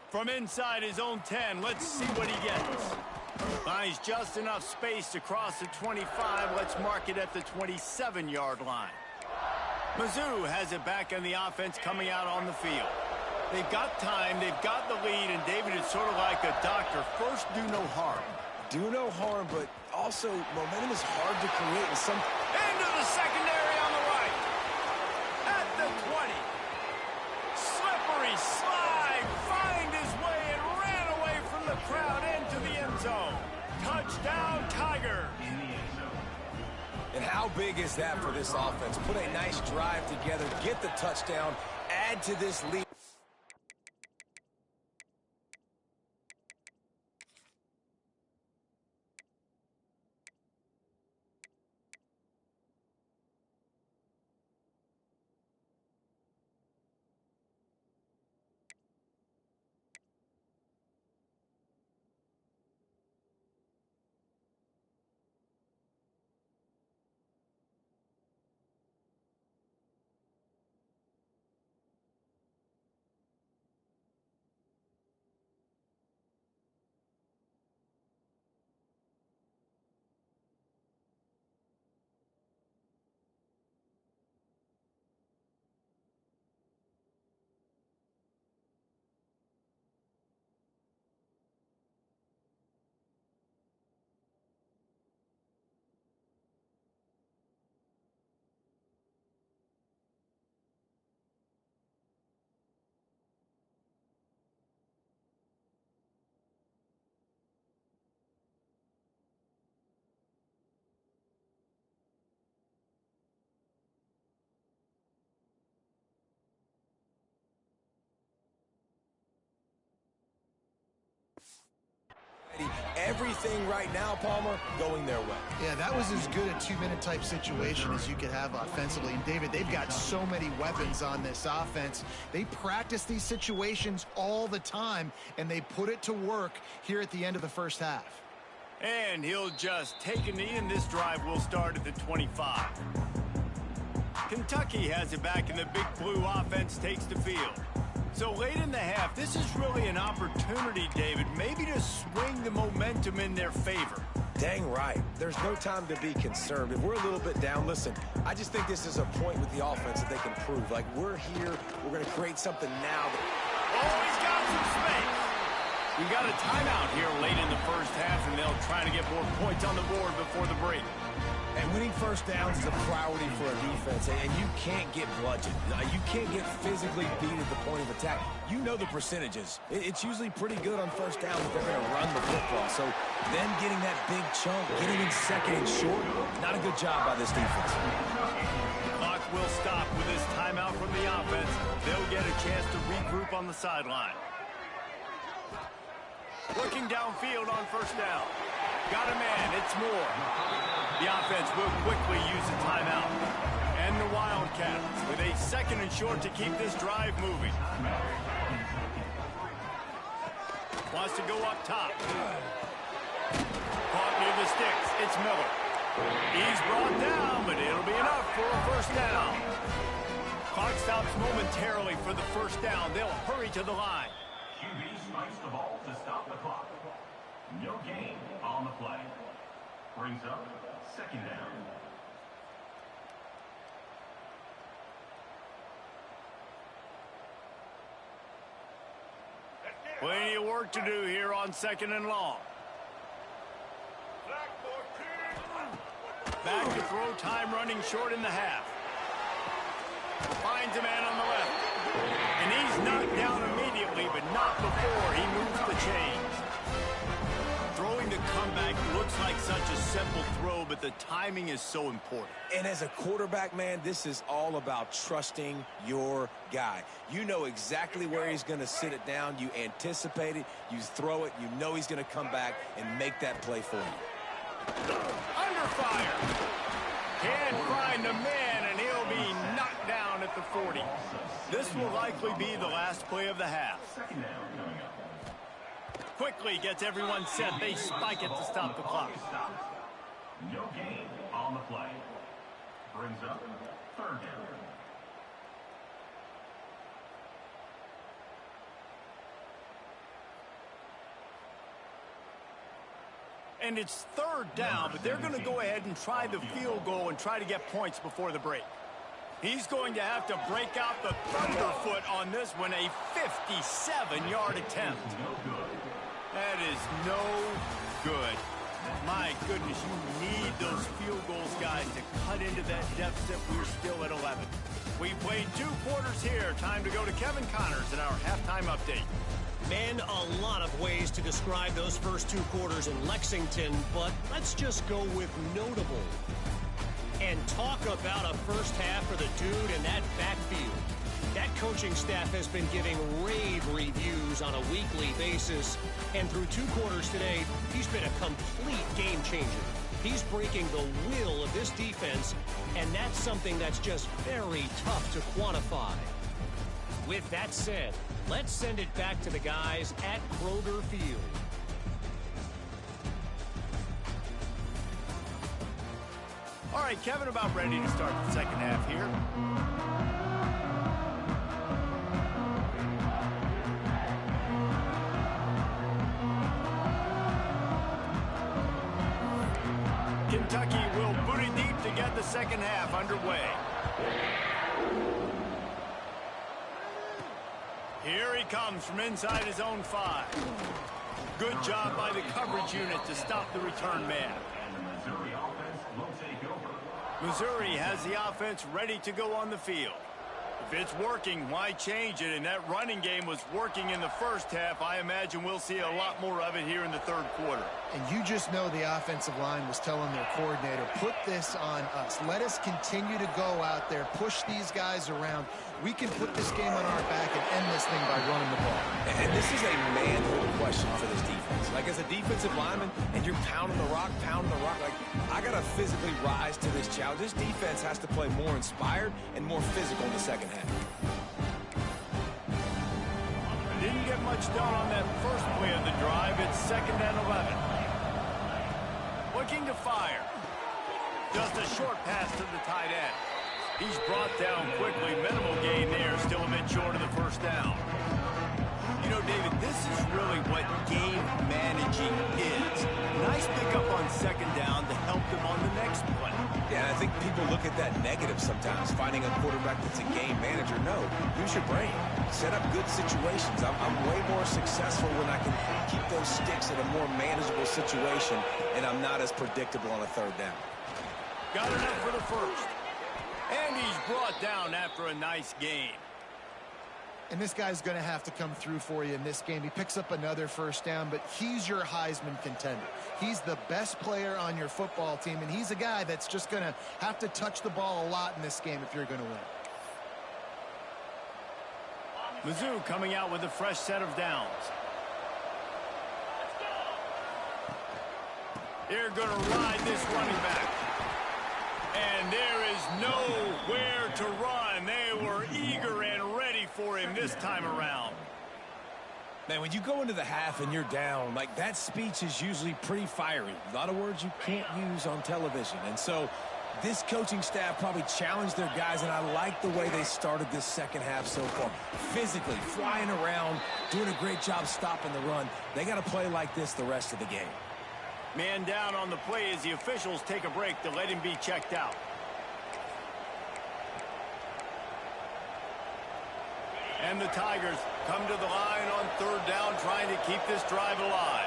From inside his own 10, let's see what he gets. Finds just enough space to cross the 25. Let's mark it at the 27-yard line. Mizz has it back in the offense coming out on the field. They've got time, they've got the lead, and David is sort of like a doctor. First, do no harm. Do no harm, but also momentum is hard to create in some... Into the secondary on the right. At the 20. Slippery slide. Find his way and ran away from the crowd into the end zone. Touchdown, Tigers. And how big is that for this offense? Put a nice drive together, get the touchdown, add to this lead. Everything right now, Palmer, going their way. Yeah, that was as good a two-minute type situation as you could have offensively. And, David, they've got so many weapons on this offense. They practice these situations all the time, and they put it to work here at the end of the first half. And he'll just take a knee, and this drive will start at the 25. Kentucky has it back, and the big blue offense takes the field. So late in the half, this is really an opportunity, David, maybe to swing the momentum in their favor. Dang right. There's no time to be concerned. If we're a little bit down, listen, I just think this is a point with the offense that they can prove. Like, we're here, we're going to create something now. Oh, he's got some space. We got a timeout here late in the first half, and they'll try to get more points on the board before the break. And winning first downs is a priority for a defense, and you can't get bludgeoned. You can't get physically beat at the point of attack. You know the percentages. It's usually pretty good on first down if they're going to run the football. So then getting that big chunk, getting in second and short, not a good job by this defense. Clock will stop with this timeout from the offense. They'll get a chance to regroup on the sideline. Looking downfield on first down. Got a man, it's Moore. The offense will quickly use a timeout. And the Wildcats with a second and short to keep this drive moving. Wants to go up top. Caught near the sticks, it's Miller. He's brought down, but it'll be enough for a first down. Clock stops momentarily for the first down. They'll hurry to the line. QB spikes the ball to stop the clock. No gain on the play. Brings up second down. Plenty of work to do here on second and long. Back to throw time, running short in the half. Finds a man on the left. And he's knocked down immediately, but not before he moves the chains. Throwing the comeback looks like such a simple throw, but the timing is so important. And as a quarterback, man, this is all about trusting your guy. You know exactly where he's going to sit it down. You anticipate it. You throw it. You know he's going to come back and make that play for you. Under fire. Can't find a man, and he'll be knocked down at the 40. This will likely be the last play of the half. Quickly gets everyone set. They spike it to stop the clock. No gain on the play. Brings up third down. And it's third down, but they're going to go ahead and try the field goal and try to get points before the break. He's going to have to break out the thunderfoot on this one, a 57-yard attempt. That is no good. My goodness, you need those field goals, guys, to cut into that deficit. We're still at 11. We played 2 quarters here. Time to go to Kevin Connors in our halftime update. Man, a lot of ways to describe those first 2 quarters in Lexington, but let's just go with notable. And talk about a first half for the dude in that backfield. That coaching staff has been giving rave reviews on a weekly basis, and through 2 quarters today, he's been a complete game changer. He's breaking the will of this defense, and that's something that's just very tough to quantify. With that said, let's send it back to the guys at Kroger Field. All right, Kevin, about ready to start the second half here. Kentucky will boot it deep to get the second half underway. Here he comes from inside his own 5. Good job by the coverage unit to stop the return man. Missouri has the offense ready to go on the field. If it's working, why change it? And that running game was working in the first half. I imagine we'll see a lot more of it here in the third quarter. And you just know the offensive line was telling their coordinator, put this on us. Let us continue to go out there, push these guys around. We can put this game on our back and end this thing by running the ball. And this is a manhood question for this defense. Like, as a defensive lineman, and you're pounding the rock, like, I got to physically rise to this challenge. This defense has to play more inspired and more physical in the second half. Didn't get much done on that first play of the drive. It's 2nd and 11. Looking to fire. Just a short pass to the tight end. He's brought down quickly. Minimal gain there. Still a bit short of the first down. You know, David, this is really what game managing is. Nice pickup on 2nd down to help them on the next play. Yeah, and I think people look at that negative sometimes, finding a quarterback that's a game manager. No, use your brain. Set up good situations. I'm way more successful when I can keep those sticks in a more manageable situation, and I'm not as predictable on a 3rd down. Got enough for the first. And he's brought down after a nice gain. And this guy's going to have to come through for you in this game. He picks up another first down, but he's your Heisman contender. He's the best player on your football team, and he's a guy that's just going to have to touch the ball a lot in this game if you're going to win. Mizzou coming out with a fresh set of downs. They're going to ride this running back. And there is nowhere to run. They were eager and ready for him this time around. Man, when you go into the half and you're down, like, that speech is usually pretty fiery. A lot of words you can't use on television. And so this coaching staff probably challenged their guys, and I like the way they started this second half so far. Physically, flying around, doing a great job stopping the run. They got to play like this the rest of the game. Man down on the play as the officials take a break to let him be checked out. And the Tigers come to the line on 3rd down, trying to keep this drive alive.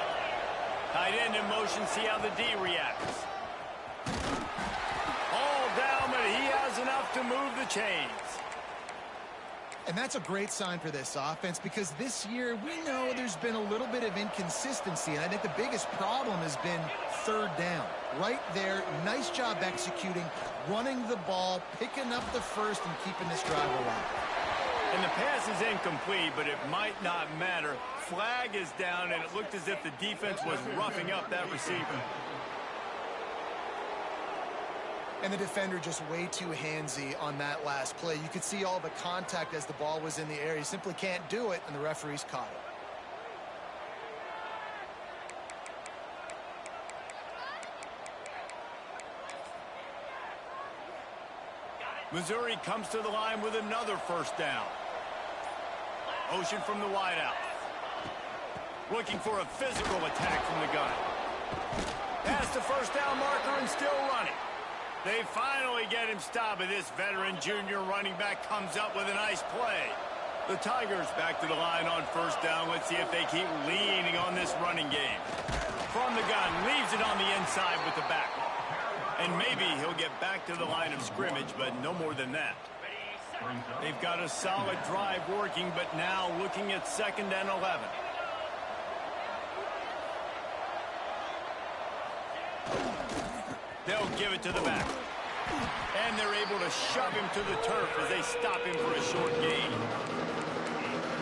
Tight end in motion, see how the D reacts. All down, but he has enough to move the chains. And that's a great sign for this offense, because this year we know there's been a little bit of inconsistency, and I think the biggest problem has been 3rd down. Right there, nice job executing, running the ball, picking up the first, and keeping this drive alive. And the pass is incomplete, but it might not matter. Flag is down, and it looked as if the defense was roughing up that receiver. And the defender just way too handsy on that last play. You could see all the contact as the ball was in the air. He simply can't do it, and the referees caught it. Missouri comes to the line with another first down. Motion from the wideout. Looking for a physical attack from the gun. Past the first down marker and still running. They finally get him stopped, and this veteran junior running back comes up with a nice play. The Tigers back to the line on first down. Let's see if they keep leaning on this running game. From the gun, leaves it on the inside with the back. And maybe he'll get back to the line of scrimmage, but no more than that. They've got a solid drive working, but now looking at 2nd and 11. They'll give it to the back. And they're able to shove him to the turf as they stop him for a short gain.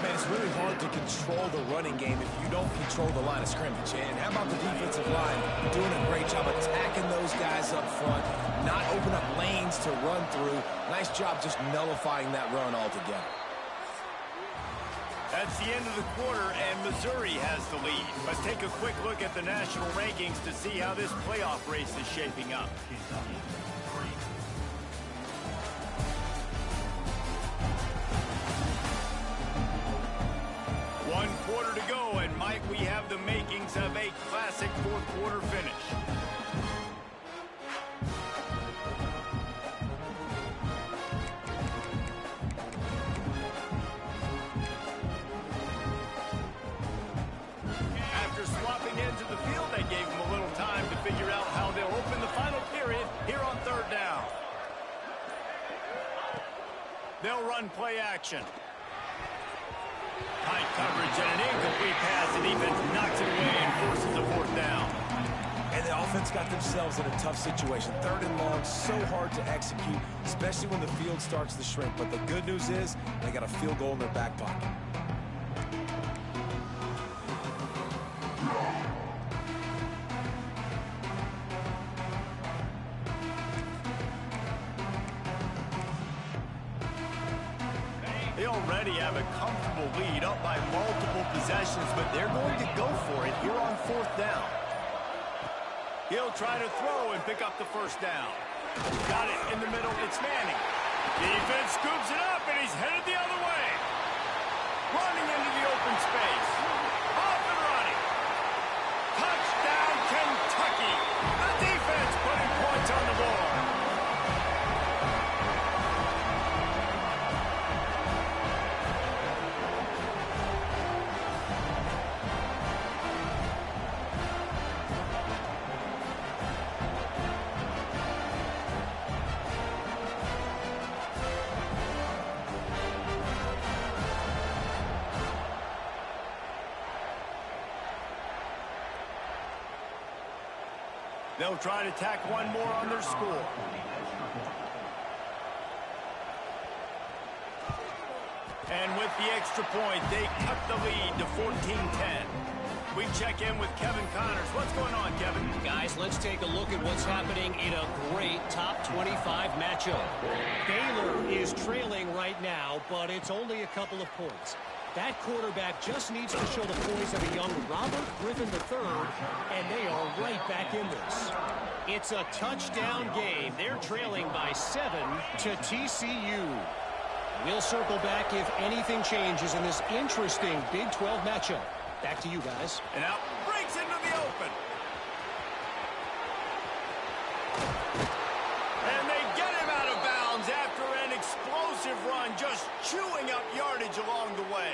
Man, it's really hard to control the running game if you don't control the line of scrimmage. And how about the defensive line doing a great job attacking those guys up front, not open up lanes to run through. Nice job just nullifying that run altogether. That's the end of the quarter, and Missouri has the lead. Let's take a quick look at the national rankings to see how this playoff race is shaping up. One quarter to go, and might we have the makings of a classic fourth-quarter finish. After swapping into the field, they gave them a little time to figure out how they'll open the final period here on 3rd down. They'll run play action. Tight coverage and an incomplete pass. The defense knocks it away and forces a 4th down. And the offense got themselves in a tough situation. 3rd and long, so hard to execute, especially when the field starts to shrink. But the good news is they got a field goal in their back pocket. They already have a comfortable lead up by multiple possessions, but they're going to go for it here on 4th down. He'll try to throw and pick up the 1st down. Got it in the middle. It's Manning. Defense scoops it up, and he's headed the other way. Running into the open space. Off and running. Touchdown, Kentucky. The defense putting points on the board. They'll try to tack one more on their score. And with the extra point, they cut the lead to 14-10. We check in with Kevin Connors. What's going on, Kevin? Guys, let's take a look at what's happening in a great top 25 matchup. Baylor is trailing right now, but it's only a couple of points. That quarterback just needs to show the poise of a young Robert Griffin III, and they are right back in this. It's a touchdown game. They're trailing by 7 to TCU. We'll circle back if anything changes in this interesting Big 12 matchup. Back to you guys. And out breaks into the open. And they get him out of bounds after an explosive run, just chewing up yardage along the way.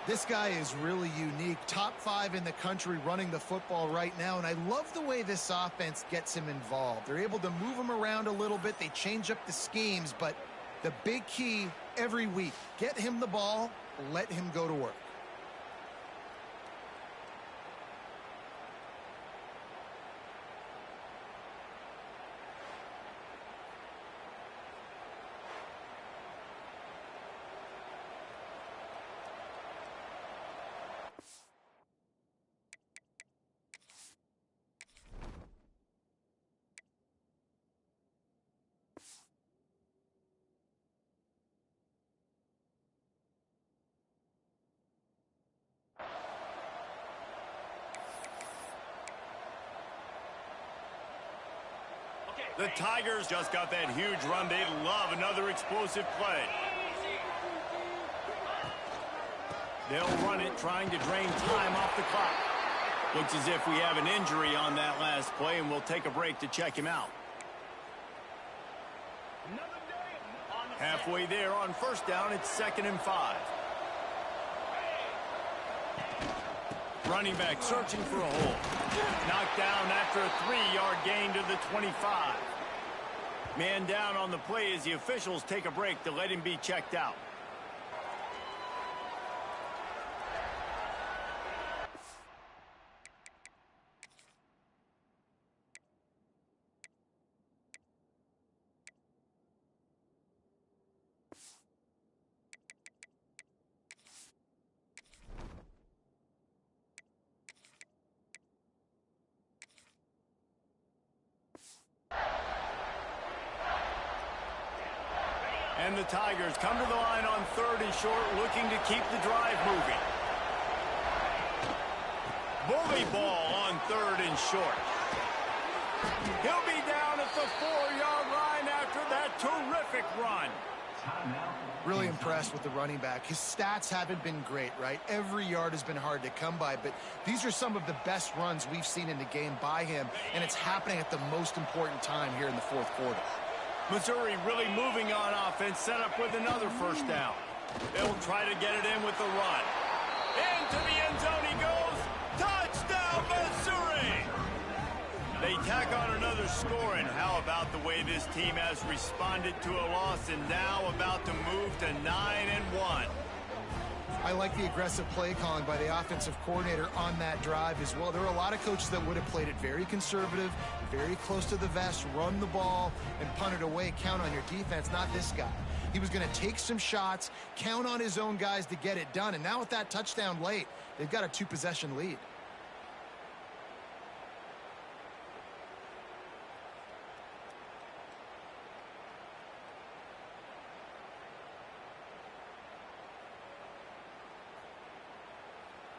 This guy is really unique. Top 5 in the country running the football right now, and I love the way this offense gets him involved. They're able to move him around a little bit. They change up the schemes, but the big key every week, get him the ball, let him go to work. The Tigers just got that huge run. They love another explosive play. They'll run it, trying to drain time off the clock. Looks as if we have an injury on that last play, and we'll take a break to check him out. Halfway there on first down, it's 2nd and 5. Running back searching for a hole. Knocked down after a 3-yard gain to the 25. Man down on the play as the officials take a break to let him be checked out. And the Tigers come to the line on 3rd and short, looking to keep the drive moving. Bully ball on 3rd and short. He'll be down at the 4-yard line after that terrific run. Really impressed with the running back. His stats haven't been great, right? Every yard has been hard to come by, but these are some of the best runs we've seen in the game by him, and it's happening at the most important time here in the 4th quarter. Missouri really moving on offense, set up with another first down. They'll try to get it in with the run. Into the end zone he goes. Touchdown, Missouri! They tack on another score, and how about the way this team has responded to a loss and now about to move to 9-1. I like the aggressive play calling by the offensive coordinator on that drive as well. There are a lot of coaches that would have played it very conservative, very close to the vest, run the ball, and punt it away. Count on your defense, not this guy. He was going to take some shots, count on his own guys to get it done. And now with that touchdown late, they've got a 2-possession lead.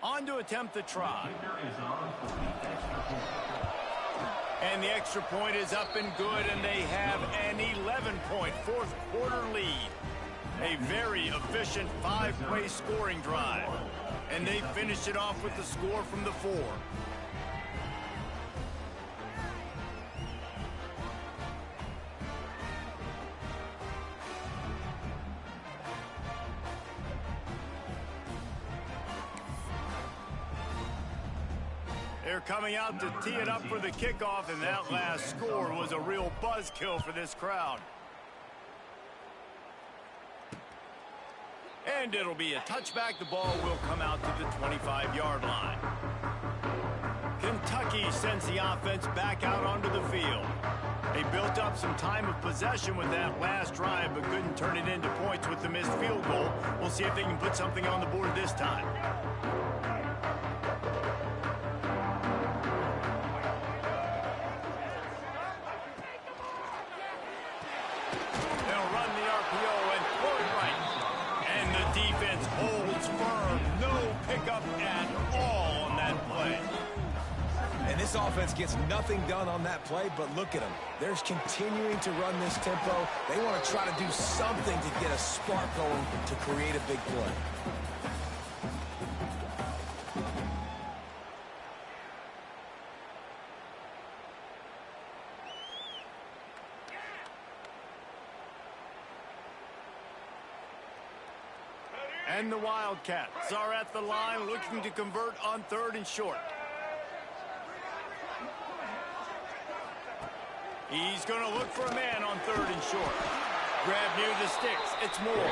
On to attempt the try. And the extra point is up and good, and they have an 11-point 4th quarter lead. A very efficient 5-play scoring drive. And they finish it off with the score from the 4. They're coming out to tee it up for the kickoff, and that last score was a real buzzkill for this crowd. And it'll be a touchback. The ball will come out to the 25-yard line. Kentucky sends the offense back out onto the field. They built up some time of possession with that last drive, but couldn't turn it into points with the missed field goal. We'll see if they can put something on the board this time. Holds firm, no pickup at all on that play. And this offense gets nothing done on that play, but look at them. They're continuing to run this tempo. They want to try to do something to get a spark going to create a big play. And the Wildcats are at the line looking to convert on 3rd and short. He's going to look for a man on 3rd and short. Grab near the sticks. It's Moore.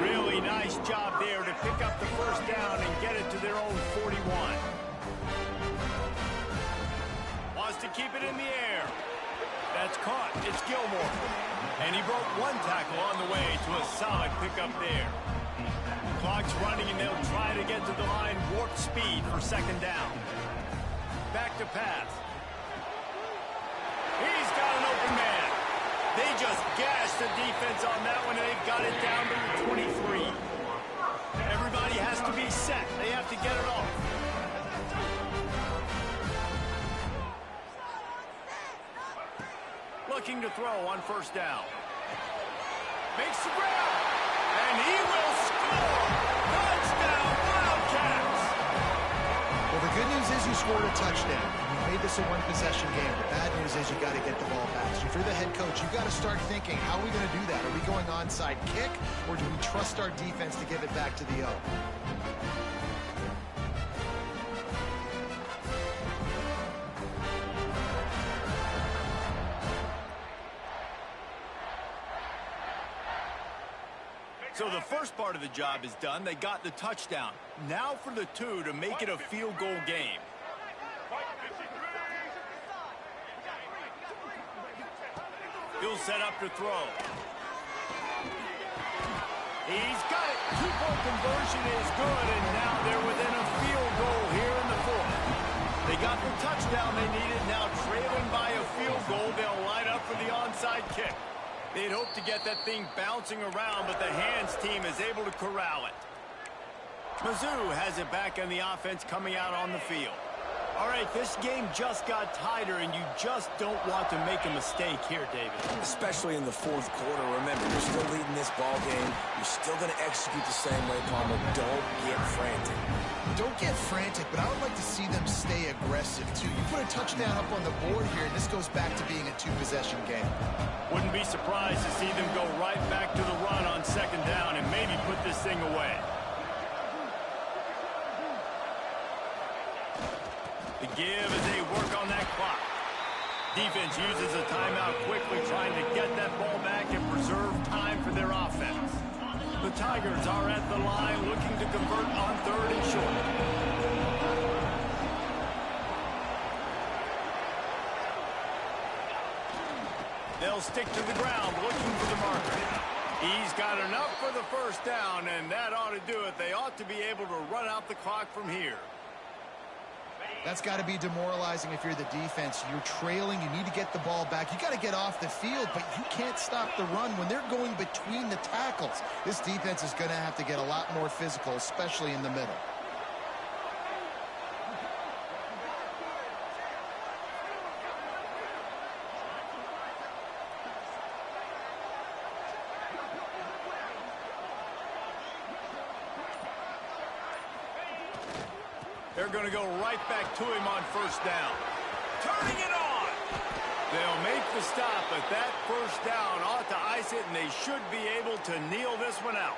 Really nice job there to pick up the first down and get it to their own 41. Wants to keep it in the air. That's caught. It's Gilmore. And he broke one tackle on the way to a solid pickup there. Clock's running, and they'll try to get to the line warp speed for 2nd down. Back to pass. He's got an open man. They just gashed the defense on that one, and they've got it down to the 23. Everybody has to be set. They have to get it off. Looking to throw on 1st down. Makes the grab, and he will score. Touchdown, Wildcats! Well, the good news is you scored a touchdown. You made this a one-possession game. The bad news is you got to get the ball back. So if you're the head coach, you've got to start thinking, how are we going to do that? Are we going onside kick, or do we trust our defense to give it back to the O? So the first part of the job is done. They got the touchdown. Now for the 2 to make it a field goal game. He'll set up to throw. He's got it. 2-point conversion is good, and now they're within a field goal here in the 4th. They got the touchdown they needed. Now trailing by a field goal, they'll line up for the onside kick. They'd hope to get that thing bouncing around, but the hands team is able to corral it. Mizzou has it back on the offense coming out on the field. All right, this game just got tighter, and you just don't want to make a mistake here, David. Especially in the 4th quarter. Remember, you're still leading this ball game. You're still going to execute the same way, Palmer. Don't get frantic. Don't get frantic, but I would like to see them stay aggressive, too. You put a touchdown up on the board here, and this goes back to being a 2-possession game. Wouldn't be surprised to see them go right back to the run on 2nd down and maybe put this thing away. The give as they work on that clock. Defense uses a timeout quickly, trying to get that ball back and preserve time for their offense. The Tigers are at the line looking to convert on 3rd and short. They'll stick to the ground looking for the marker. He's got enough for the 1st down, and that ought to do it. They ought to be able to run out the clock from here. That's got to be demoralizing if you're the defense. You're trailing. You need to get the ball back. You got to get off the field, but you can't stop the run when they're going between the tackles. This defense is going to have to get a lot more physical, especially in the middle. They're going to go right back to him on 1st down. Turning it on. They'll make the stop, but that 1st down ought to ice it, and they should be able to kneel this one out.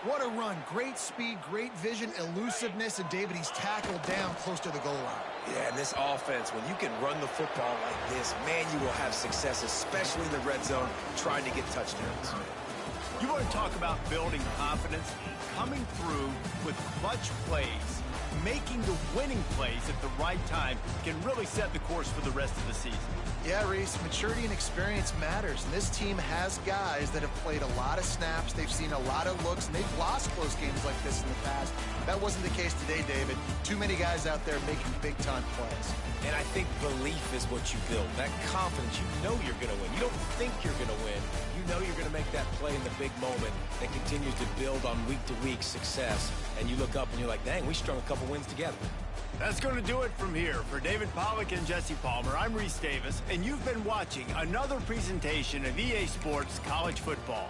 What a run. Great speed, great vision, elusiveness, and David, he's tackled down close to the goal line. Yeah, and this offense, when you can run the football like this, man, you will have success, especially in the red zone, trying to get touchdowns. You want to talk about building confidence? Coming through with clutch plays, making the winning plays at the right time can really set the course for the rest of the season. Yeah, Reese, maturity and experience matters. And this team has guys that have played a lot of snaps. They've seen a lot of looks, and they've lost close games like this in the past. That wasn't the case today, David. Too many guys out there making big-time plays. And I think belief is what you build. That confidence, you know you're going to win. You don't think you're going to win. You know you're going to make that play in the big moment that continues to build on week-to-week success. And you look up and you're like, dang, we strung a couple wins together. That's going to do it from here. For David Pollack and Jesse Palmer, I'm Reese Davis, and you've been watching another presentation of EA Sports College Football.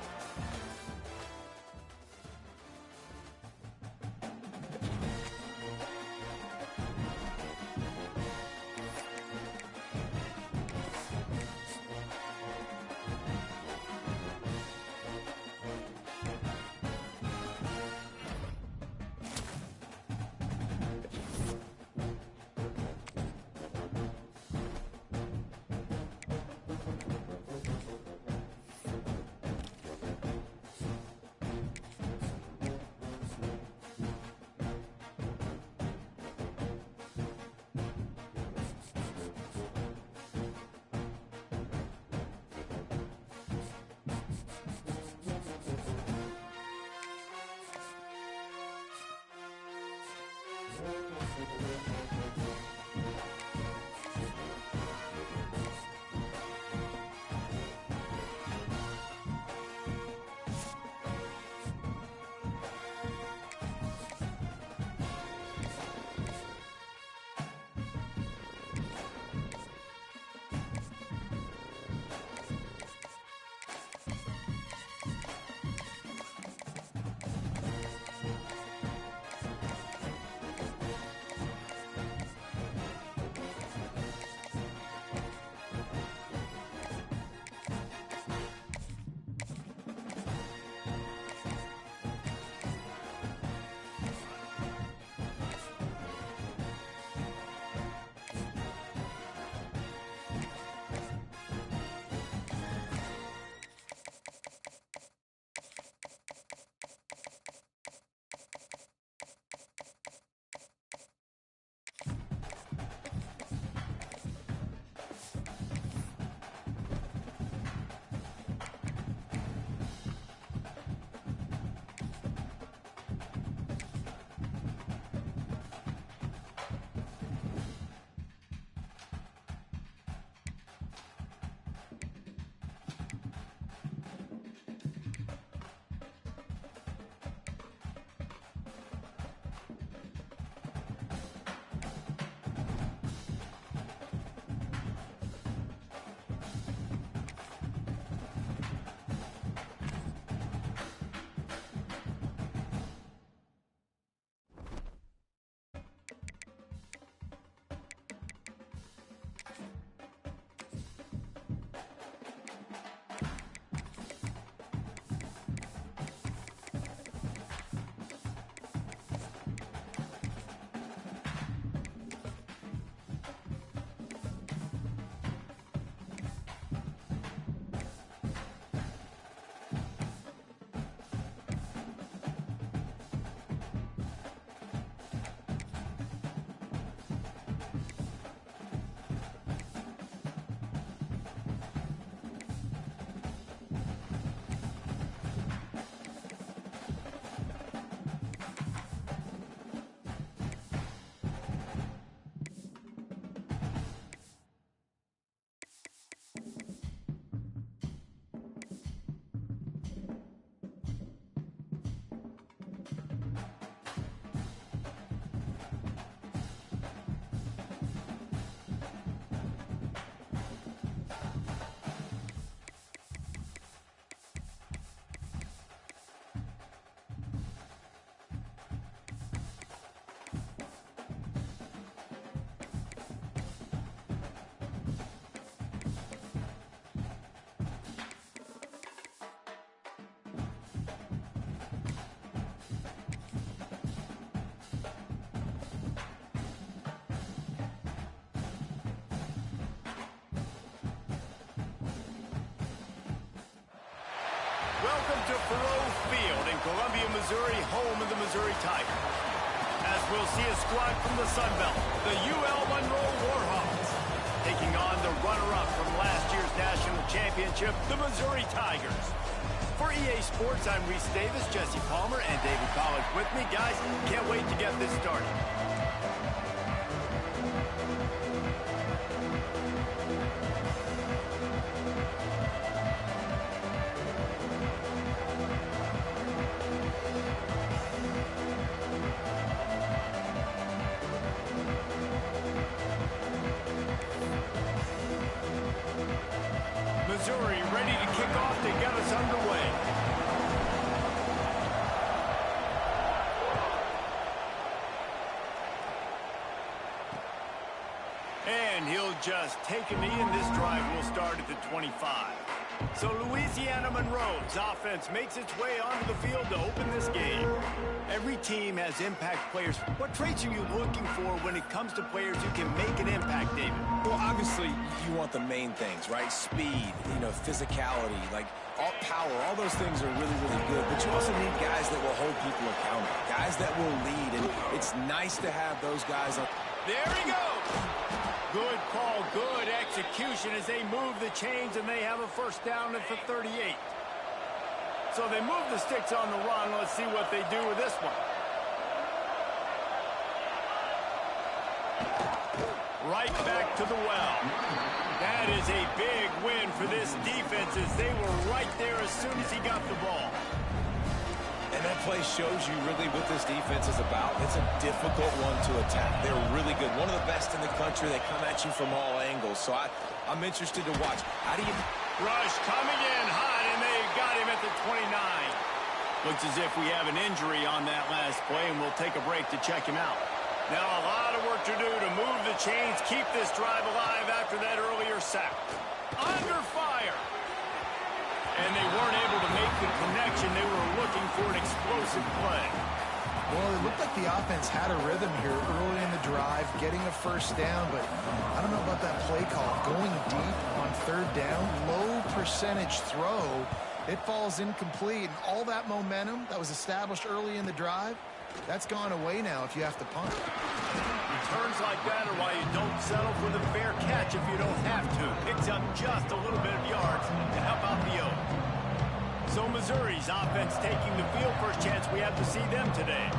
Welcome to Faroe Field in Columbia, Missouri, home of the Missouri Tigers. As we'll see a squad from the Sun Belt, the UL Monroe Warhawks, taking on the runner-up from last year's national championship, the Missouri Tigers. For EA Sports, I'm Reese Davis, Jesse Palmer, and David Collins with me. Guys, can't wait to get this started. Missouri ready to kick off to get us underway. And he'll just take a knee, and this drive will start at the 25. So Louisiana Monroe's offense makes its way onto the field to open this game. Every team has impact players. What traits are you looking for when it comes to players who can make an impact, David? Well, obviously, you want the main things, right? Speed, physicality, like all power, all those things are really, really good. But you also need guys that will hold people accountable, guys that will lead, and it's nice to have those guys on. There he goes. Good call, good execution as they move the chains, and they have a first down at the 38. So they move the sticks on the run. Let's see what they do with this one. Right back to the well. That is a big win for this defense as they were right there as soon as he got the ball. And that play shows you really what this defense is about. It's a difficult one to attack. They're really good. One of the best in the country. They come at you from all angles. So I'm interested to watch. How do you... Rush coming in hot, and they got him at the 29. Looks as if we have an injury on that last play, and we'll take a break to check him out. Now a lot of work to do to move the chains, keep this drive alive after that earlier sack. Under fire. And they weren't able to make the connection. They were looking for an explosive play. Well, it looked like the offense had a rhythm here early in the drive, getting a first down, but I don't know about that play call. Going deep on third down, low percentage throw, it falls incomplete. And all that momentum that was established early in the drive, that's gone away now if you have to punt. Returns like that are why you don't settle for the fair catch if you don't have to. Picks up just a little bit of yards to help out the O. So Missouri's offense taking the field. First chance we have to see them today.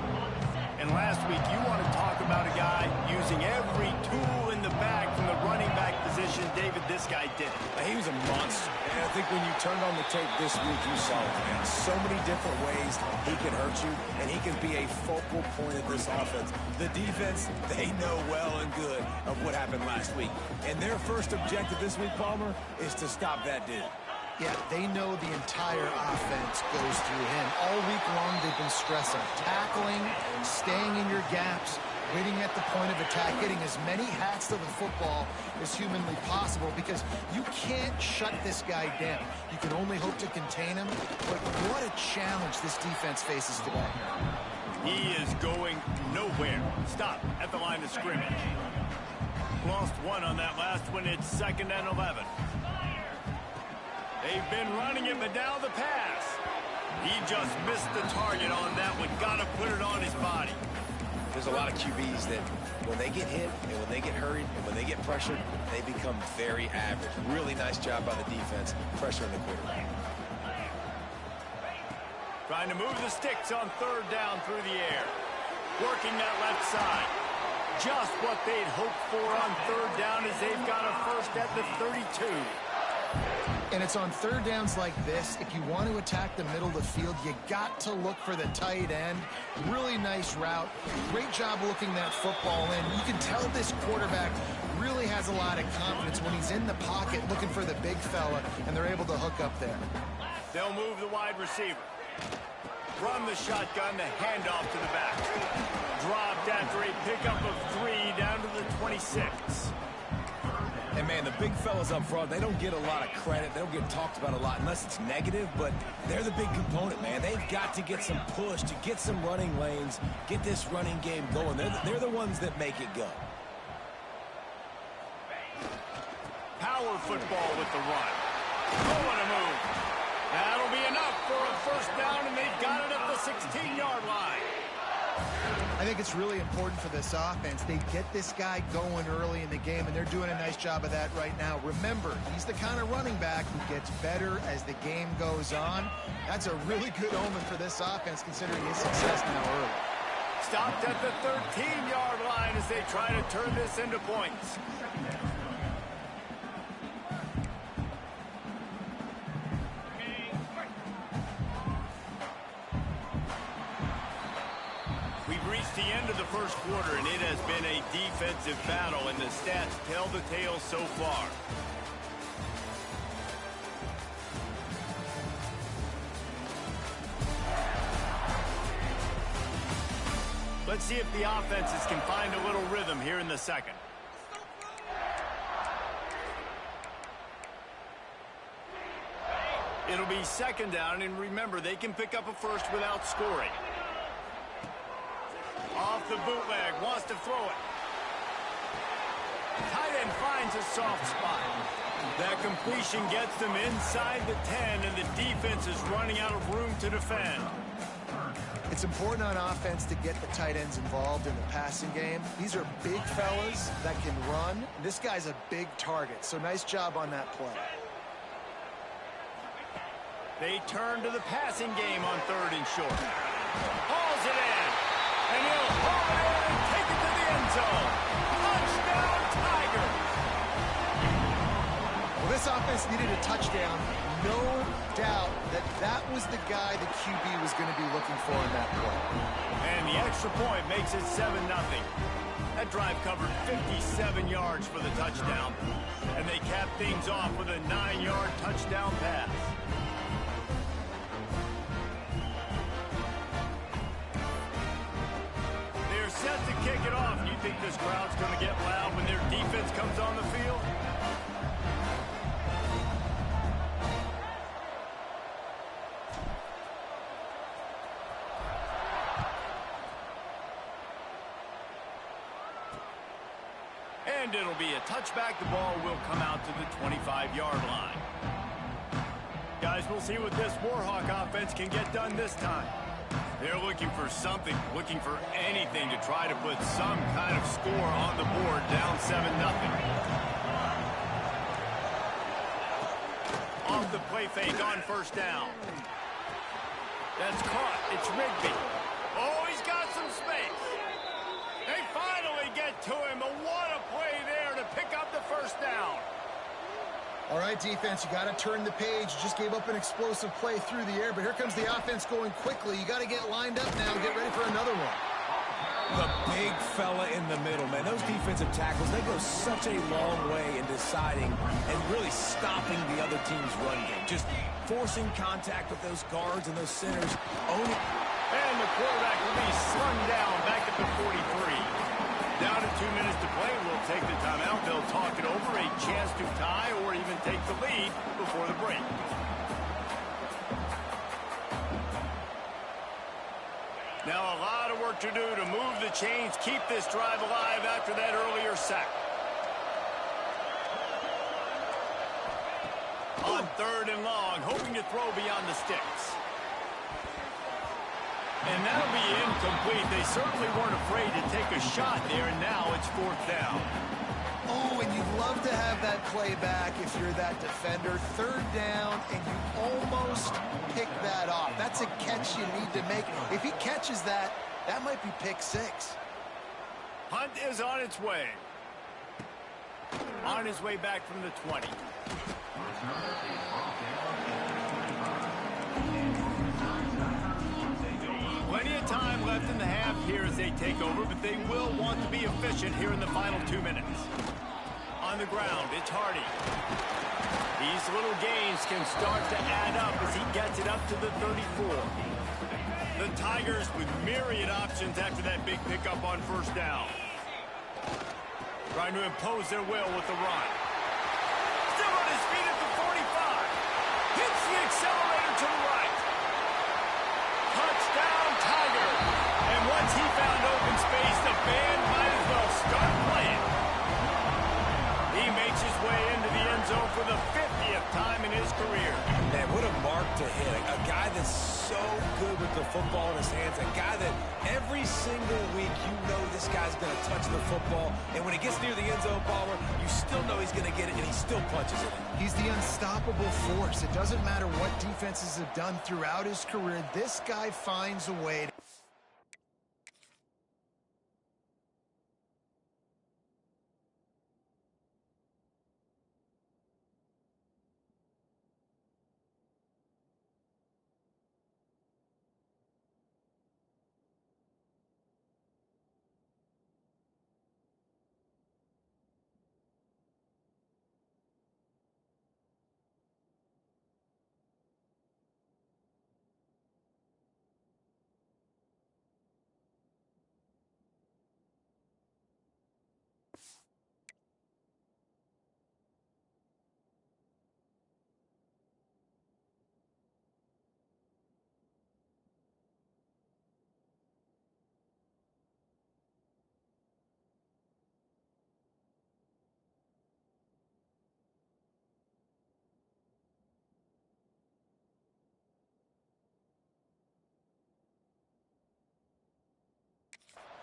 And last week, you want to talk about a guy using every tool in the bag from the running back position. David, this guy did it. He was a monster. And I think when you turned on the tape this week, you saw it, man. So many different ways he can hurt you, and he can be a focal point of this offense. The defense, they know well and good of what happened last week. And their first objective this week, Palmer, is to stop that dude. Yeah, they know the entire offense goes through him. All week long, they've been stressing tackling, staying in your gaps, waiting at the point of attack, getting as many hats to the football as humanly possible because you can't shut this guy down. You can only hope to contain him, but what a challenge this defense faces today. He is going nowhere. Stop at the line of scrimmage. Lost one on that last one. It's 2nd and 11. They've been running it, but now the pass. He just missed the target on that one. Got to put it on his body. There's a lot of QBs that when they get hit and when they get hurried and when they get pressured, they become very average. Really nice job by the defense, pressuring the quarterback. Trying to move the sticks on third down through the air. Working that left side. Just what they'd hoped for on third down as they've got a first at the 32. And it's on third downs like this, if you want to attack the middle of the field, you got to look for the tight end. Really nice route. Great job looking that football in. You can tell this quarterback really has a lot of confidence when he's in the pocket looking for the big fella, and they're able to hook up there. They'll move the wide receiver. Run the shotgun, the handoff to the back. Dropped after a pickup of 3 down to the 26. And, man, the big fellas up front, they don't get a lot of credit. They don't get talked about a lot unless it's negative, but they're the big component, man. They've got to get some push, to get some running lanes, get this running game going. They're the ones that make it go. Power football with the run. Going to move. That'll be enough for a first down, and they've got it at the 16-yard line. I think it's really important for this offense. They get this guy going early in the game, and they're doing a nice job of that right now. Remember, he's the kind of running back who gets better as the game goes on. That's a really good omen for this offense, considering his success now early. Stopped at the 13-yard line as they try to turn this into points. We've reached the end of the first quarter, and it has been a defensive battle, and the stats tell the tale so far. Let's see if the offenses can find a little rhythm here in the second. It'll be second down, and remember, they can pick up a first without scoring. Off the bootleg, wants to throw it. Tight end finds a soft spot. That completion gets them inside the 10, and the defense is running out of room to defend. It's important on offense to get the tight ends involved in the passing game. These are big fellas that can run. This guy's a big target, so nice job on that play. They turn to the passing game on 3rd and short. Hauls it in. And he'll haul it in and take it to the end zone. Touchdown, Tigers! Well, this offense needed a touchdown. No doubt that that was the guy the QB was going to be looking for in that play. And the extra point makes it 7-0. That drive covered 57 yards for the touchdown. And they cap things off with a 9-yard touchdown pass. They're set to kick it off. You think this crowd's going to get loud when their defense comes on the field? And it'll be a touchback. The ball will come out to the 25-yard line. Guys, we'll see what this Warhawk offense can get done this time. They're looking for something, looking for anything to try to put some kind of score on the board, down 7-0. Off the play fake on first down. That's caught. It's Rigby. Oh, he's got some space. They finally get to him, but what a play there to pick up the first down. All right, defense, you got to turn the page. You just gave up an explosive play through the air, but here comes the offense going quickly. You got to get lined up now and get ready for another one. The big fella in the middle, man. Those defensive tackles, they go such a long way in deciding and really stopping the other team's run game. Just forcing contact with those guards and those centers. And the quarterback will be slung down back at the 43. Down to 2 minutes to play. We'll take the timeout. They'll talk it over. A chance to tie or even take the lead before the break. Now a lot of work to do to move the chains, keep this drive alive after that earlier sack. On 3rd and long, hoping to throw beyond the sticks. And that'll be incomplete. They certainly weren't afraid to take a shot there, and now it's 4th down. Oh, and you'd love to have that play back if you're that defender. 3rd down, and you almost pick that off. That's a catch you need to make. If he catches that, that might be pick 6. Hunt is on its way. On his way back from the 20. Plenty of time left in the half here as they take over, but they will want to be efficient here in the final 2 minutes. On the ground, it's Hardy. These little gains can start to add up as he gets it up to the 34. The Tigers with myriad options after that big pickup on first down. Trying to impose their will with the run. Still on his feet at the 45. Hits the accelerator to the right. Touchdown, Tiger. And once he found open space, the band might as well start playing. He makes his way into the end zone for the 50th time in his career. Man, what a mark to hit. A guy that's so good with the football in his hands. A guy that every single week you know this guy's going to touch the football. And when it gets near the end zone, Palmer, you still know he's going to get it, and he still punches it. He's the unstoppable force. It doesn't matter what defenses have done throughout his career. This guy finds a way to...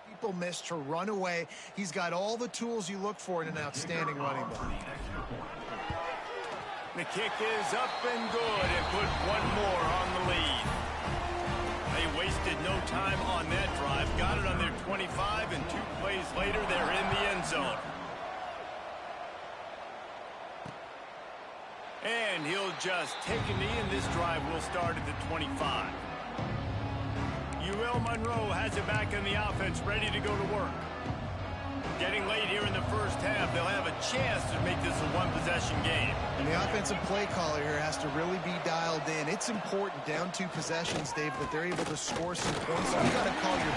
People miss to run away. He's got all the tools you look for in an outstanding running back. The kick is up and good and put one more on the lead. They wasted no time on that drive. Got it on their 25, and 2 plays later, they're in the end zone. And he'll just take a knee, and this drive will start at the 25. UL Monroe has it back in the offense, ready to go to work. Getting late here in the first half, they'll have a chance to make this a one-possession game. And the offensive play caller here has to really be dialed in. It's important, down 2 possessions, Dave, that they're able to score some points. So you got to call your...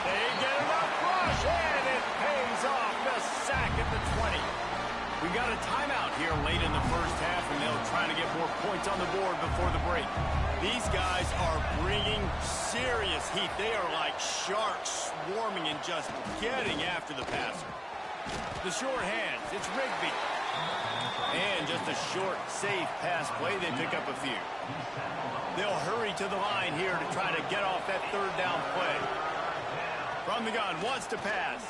They get him up, rush, and it pays off. The sack at the 20. We got a timeout here late in the first half, and they'll try to get more points on the board before the break. These guys are bringing serious heat. They are like sharks swarming and just getting after the passer. The short hands, it's Rigby. And just a short, safe pass play. They pick up a few. They'll hurry to the line here to try to get off that third down play. From the gun, wants to pass.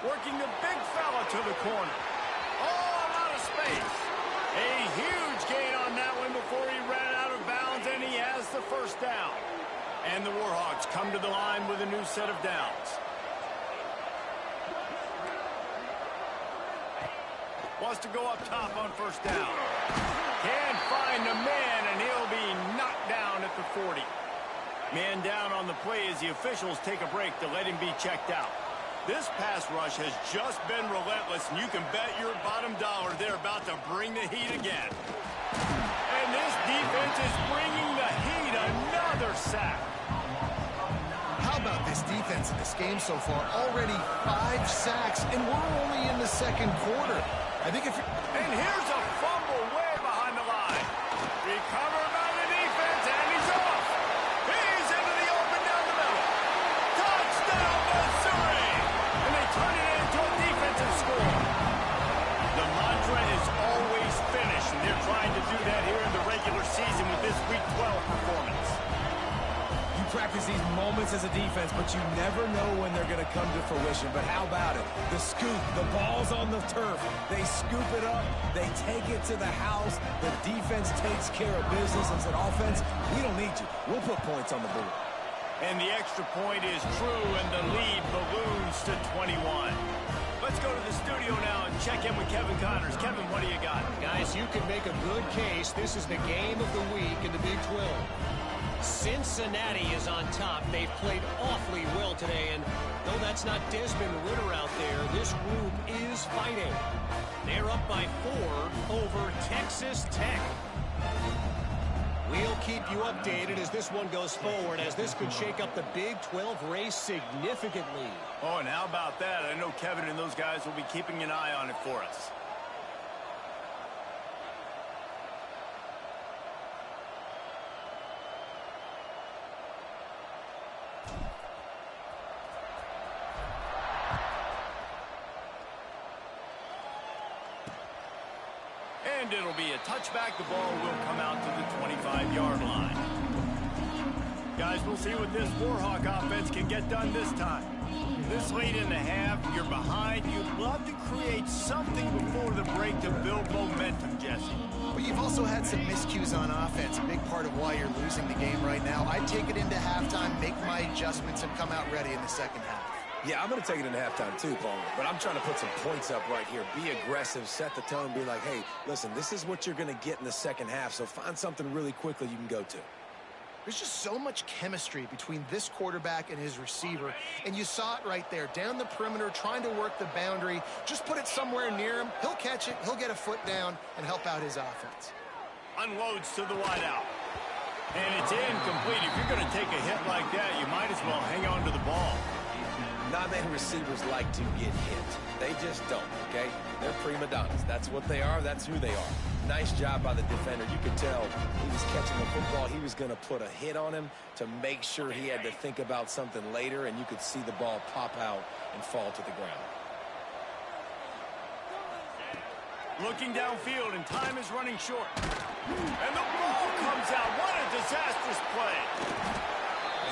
Working the big fella to the corner. All out of space. A huge gain on that one before he ran out of bounds, and he has the first down. And the Warhawks come to the line with a new set of downs. Wants to go up top on first down. Can't find a man, and he'll be knocked down at the 40. Man down on the play as the officials take a break to let him be checked out. This pass rush has just been relentless, and you can bet your bottom dollar they're about to bring the heat again. And this defense is bringing the heat. Another sack. How about this defense in this game so far? Already 5 sacks, and we're only in the second quarter. I think if... And here's a fumble way behind the line. Recovered by the defense, and he's off. He's into the open down the middle. Touchdown, Missouri! And they turn it into a defensive score. The mantra is always finish, and they're trying to do that here in the regular season with this Week 12 performance. You practice these moments as a defense, but you never know when they're going to come to fruition. But how about it? The scoop, the ball's on the turf. They scoop it up. They take it to the house. The defense takes care of business and said, offense, we don't need you. We'll put points on the board. And the extra point is true, and the lead balloons to 21. Let's go to the studio now and check in with Kevin Connors. Kevin, what do you got? Guys, you can make a good case. This is the game of the week in the Big 12. Cincinnati is on top. They've played awfully well today, and though that's not Desmond Ritter out there, this group is fighting. They're up by 4 over Texas Tech. We'll keep you updated as this one goes forward, as this could shake up the Big 12 race significantly. Oh, and how about that? I know Kevin and those guys will be keeping an eye on it for us. And it'll be a touchback. The ball will come out to the 25-yard line. Guys, we'll see what this Warhawk offense can get done this time. This late in the half, you're behind. You'd love to create something before the break to build momentum, Jesse. But you've also had some miscues on offense, a big part of why you're losing the game right now. I'd take it into halftime, make my adjustments, and come out ready in the second half. Yeah, I'm going to take it into halftime too, Paul. But I'm trying to put some points up right here. Be aggressive, set the tone, be like, hey, listen, this is what you're going to get in the second half, so find something really quickly you can go to. There's just so much chemistry between this quarterback and his receiver, and you saw it right there, down the perimeter, trying to work the boundary. Just put it somewhere near him. He'll catch it, he'll get a foot down, and help out his offense. Unloads to the wideout. And it's incomplete. If you're going to take a hit like that, you might as well hang on to the ball. Not many receivers like to get hit. They just don't, okay? They're prima donnas. That's what they are. That's who they are. Nice job by the defender. You could tell he was catching the football. He was going to put a hit on him to make sure he had to think about something later, and you could see the ball pop out and fall to the ground. Looking downfield, and time is running short. And the ball comes out. What a disastrous play.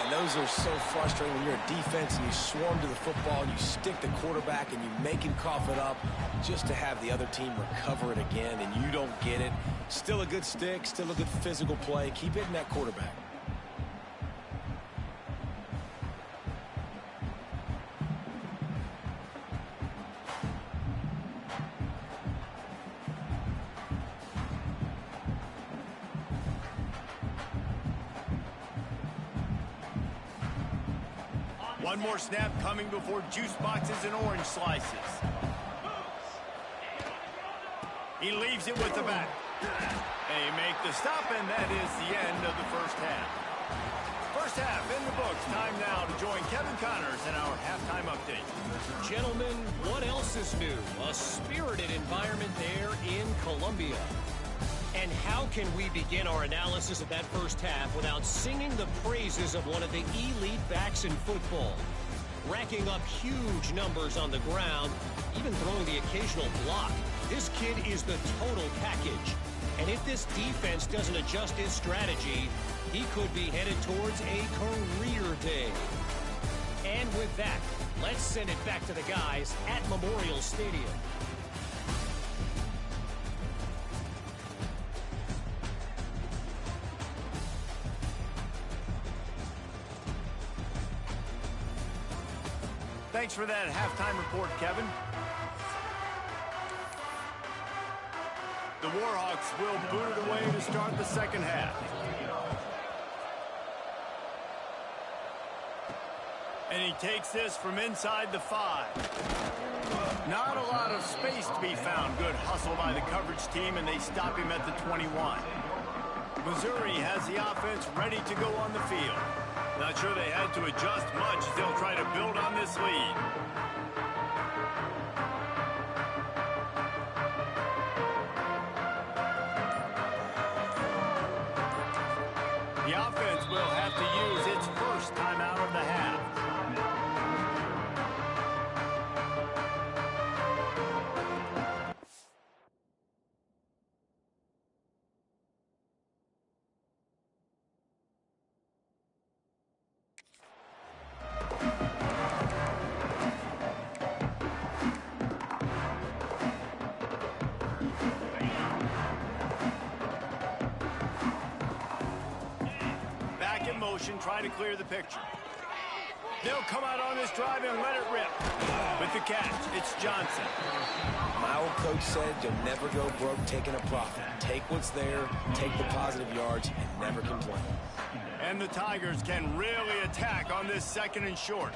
And those are so frustrating when you're a defense and you swarm to the football, you stick the quarterback, and you make him cough it up just to have the other team recover it again, and you don't get it. Still a good stick, still a good physical play. Keep hitting that quarterback. One more snap coming before juice boxes and orange slices. He leaves it with the back. They make the stop, and that is the end of the first half. First half in the books. Time now to join Kevin Connors in our halftime update. Gentlemen, what else is new? A spirited environment there in Columbia. And how can we begin our analysis of that first half without singing the praises of one of the elite backs in football? Racking up huge numbers on the ground, even throwing the occasional block. This kid is the total package. And if this defense doesn't adjust his strategy, he could be headed towards a career day. And with that, let's send it back to the guys at Memorial Stadium. Thanks for that halftime report, Kevin. The Warhawks will boot it away to start the second half. And he takes this from inside the 5. Not a lot of space to be found. Good hustle by the coverage team, and they stop him at the 21. Missouri has the offense ready to go on the field. Not sure they had to adjust much as they'll try to build on this lead. The offense will have to use its first timeout of the half. Try to clear the picture. They'll come out on this drive and let it rip. With the catch, it's Johnson. My old coach said you'll never go broke taking a profit. Take what's there, take the positive yards, and never complain. And the Tigers can really attack on this second and short.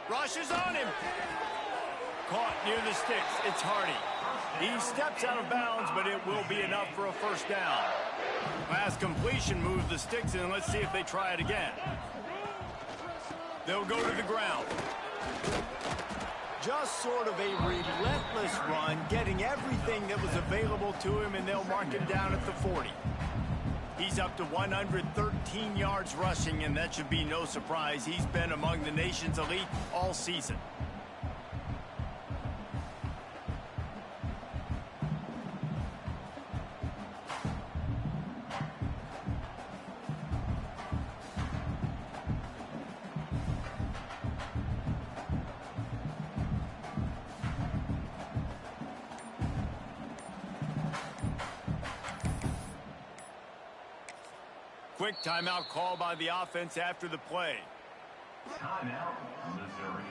Rushes on him. Caught near the sticks. It's Hardy. He steps out of bounds, but it will be enough for a first down. Last completion moves the sticks in. Let's see if they try it again. They'll go to the ground. Just sort of a relentless run, getting everything that was available to him, and they'll mark him down at the 40. He's up to 113 yards rushing, and that should be no surprise. He's been among the nation's elite all season. quick timeout call by the offense after the play. Timeout, Missouri.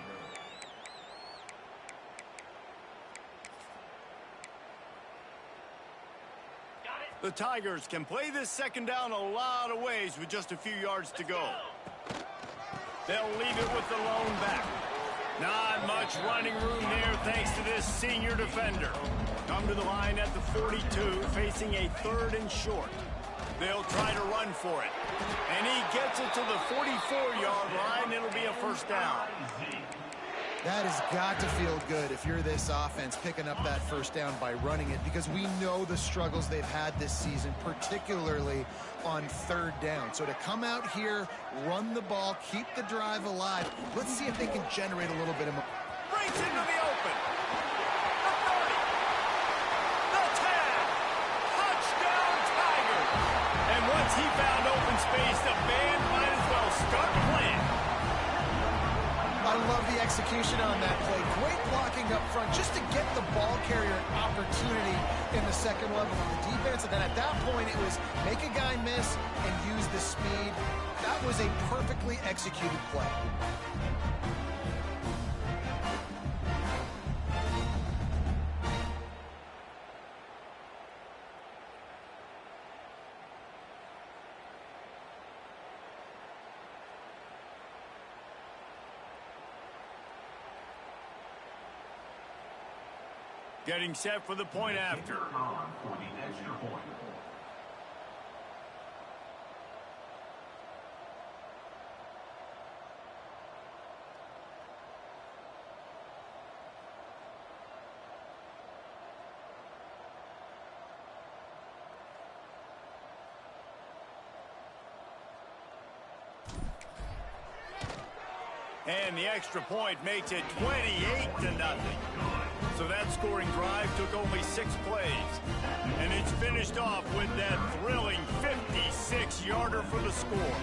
The Tigers can play this second down a lot of ways with just a few yards to go. They'll leave it with the lone back. Not much running room there thanks to this senior defender. Come to the line at the 42, facing a 3rd and short. They'll try to run for it. And he gets it to the 44-yard line. It'll be a first down. That has got to feel good if you're this offense picking up that first down by running it, because we know the struggles they've had this season, particularly on 3rd down. So to come out here, run the ball, keep the drive alive, let's see if they can generate a little bit of... Breaks into the open. The 30. The 10. Touchdown, Tigers. And once he found open space, the band might as well start playing. I love the execution on that play. Great blocking up front just to get the ball carrier an opportunity in the second level of the defense. And then at that point, it was make a guy miss and use the speed. That was a perfectly executed play. Getting set for the point after. On for the extra point. And the extra point makes it 28-0. So that scoring drive took only 6 plays. And it's finished off with that thrilling 56-yarder for the score.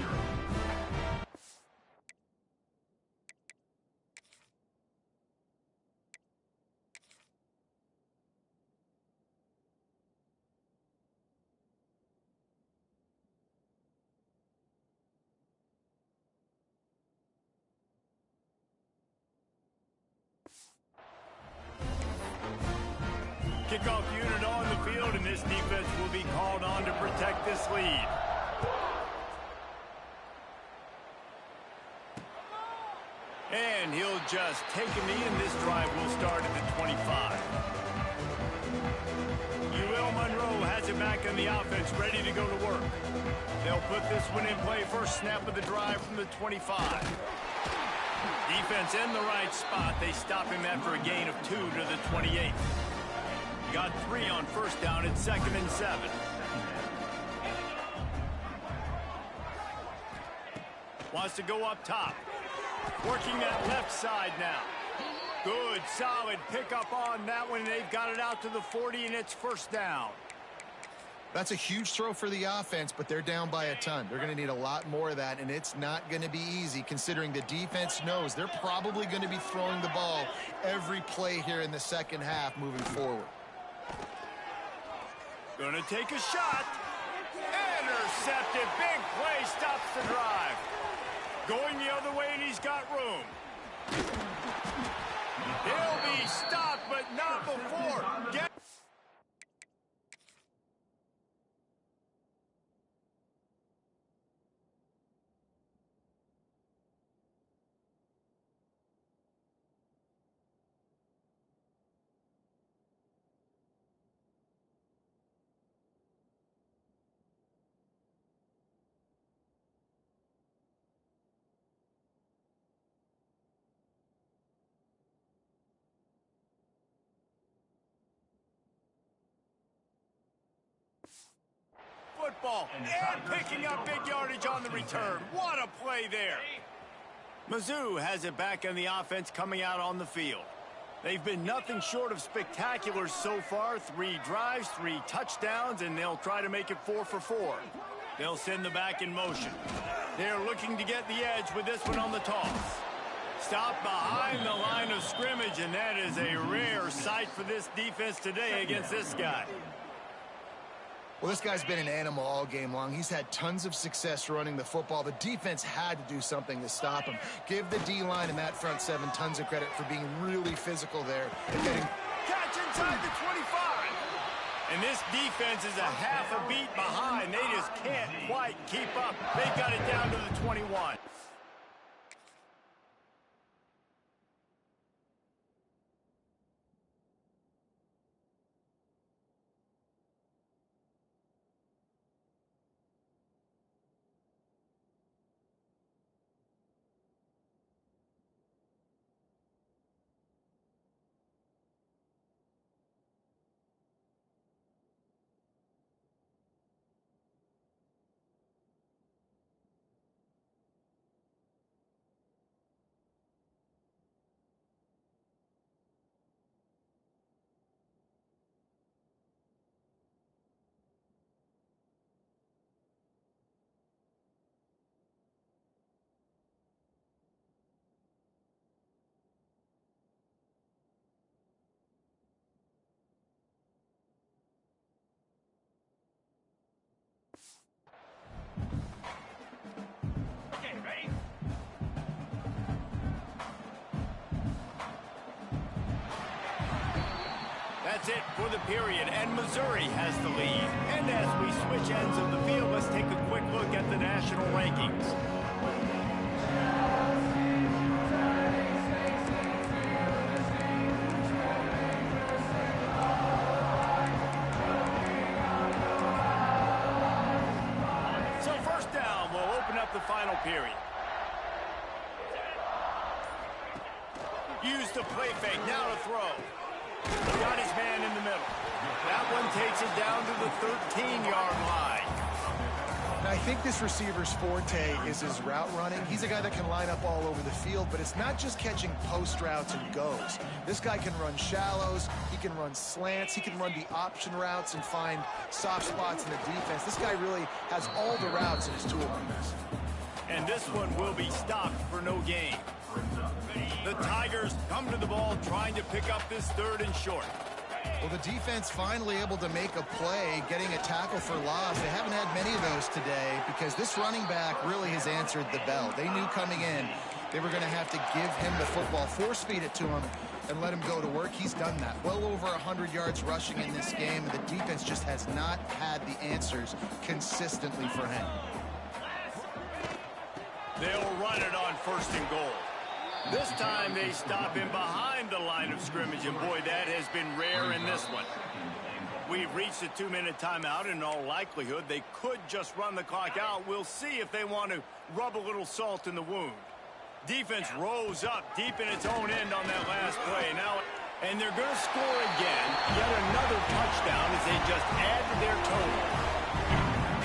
Kickoff unit on the field, and this defense will be called on to protect this lead. And he'll just take a knee, and this drive will start at the 25. UL Monroe has it back on the offense, ready to go to work. They'll put this one in play first snap of the drive from the 25. Defense in the right spot. They stop him after a gain of 2 to the 28. Got 3 on first down at 2nd and 7. Wants to go up top. Working that left side now. Good, solid pickup on that one. They've got it out to the 40, and it's first down. That's a huge throw for the offense, but they're down by a ton. They're going to need a lot more of that, and it's not going to be easy considering the defense knows they're probably going to be throwing the ball every play here in the second half moving forward. Gonna take a shot. Intercepted. Big play stops the drive. Going the other way, and he's got room. He'll be stopped, but not before. Football and picking up big yardage on the return. What a play there. Mizzou has it back on the offense coming out on the field. They've been nothing short of spectacular so far. 3 drives, 3 touchdowns, and they'll try to make it 4 for 4. They'll send the back in motion. They're looking to get the edge with this one on the toss. Stop behind the line of scrimmage, and that is a rare sight for this defense today against this guy. Well, this guy's been an animal all game long. He's had tons of success running the football. The defense had to do something to stop him. Give the D-line and that front seven tons of credit for being really physical there and getting... Catch inside the 25. And this defense is a half a beat behind. They just can't quite keep up. They got it down to the 21. That's it for the period, and Missouri has the lead. And as we switch ends of the field, let's take a quick look at the national rankings. So first down, we'll open up the final period. Use the play fake, now to throw. Got his man in the middle. That one takes it down to the 13-yard line. Now, I think this receiver's forte is his route running. He's a guy that can line up all over the field, but it's not just catching post routes and goes. This guy can run shallows, he can run slants, he can run the option routes and find soft spots in the defense. This guy really has all the routes in his toolbox. And this one will be stopped for no gain. The Tigers come to the ball trying to pick up this third and short. Well, the defense finally able to make a play, getting a tackle for loss. They haven't had many of those today because this running back really has answered the bell. They knew coming in they were going to have to give him the football, force feed it to him, and let him go to work. He's done that. Well over 100 yards rushing in this game. The defense just has not had the answers consistently for him. They'll run it on first and goal. This time they stop him behind the line of scrimmage, and boy, that has been rare in this one. We've reached a 2-minute timeout. In all likelihood, they could just run the clock out. We'll see if they want to rub a little salt in the wound. Defense rose up deep in its own end on that last play. Now, and they're going to score again. Yet another touchdown as they just add to their total.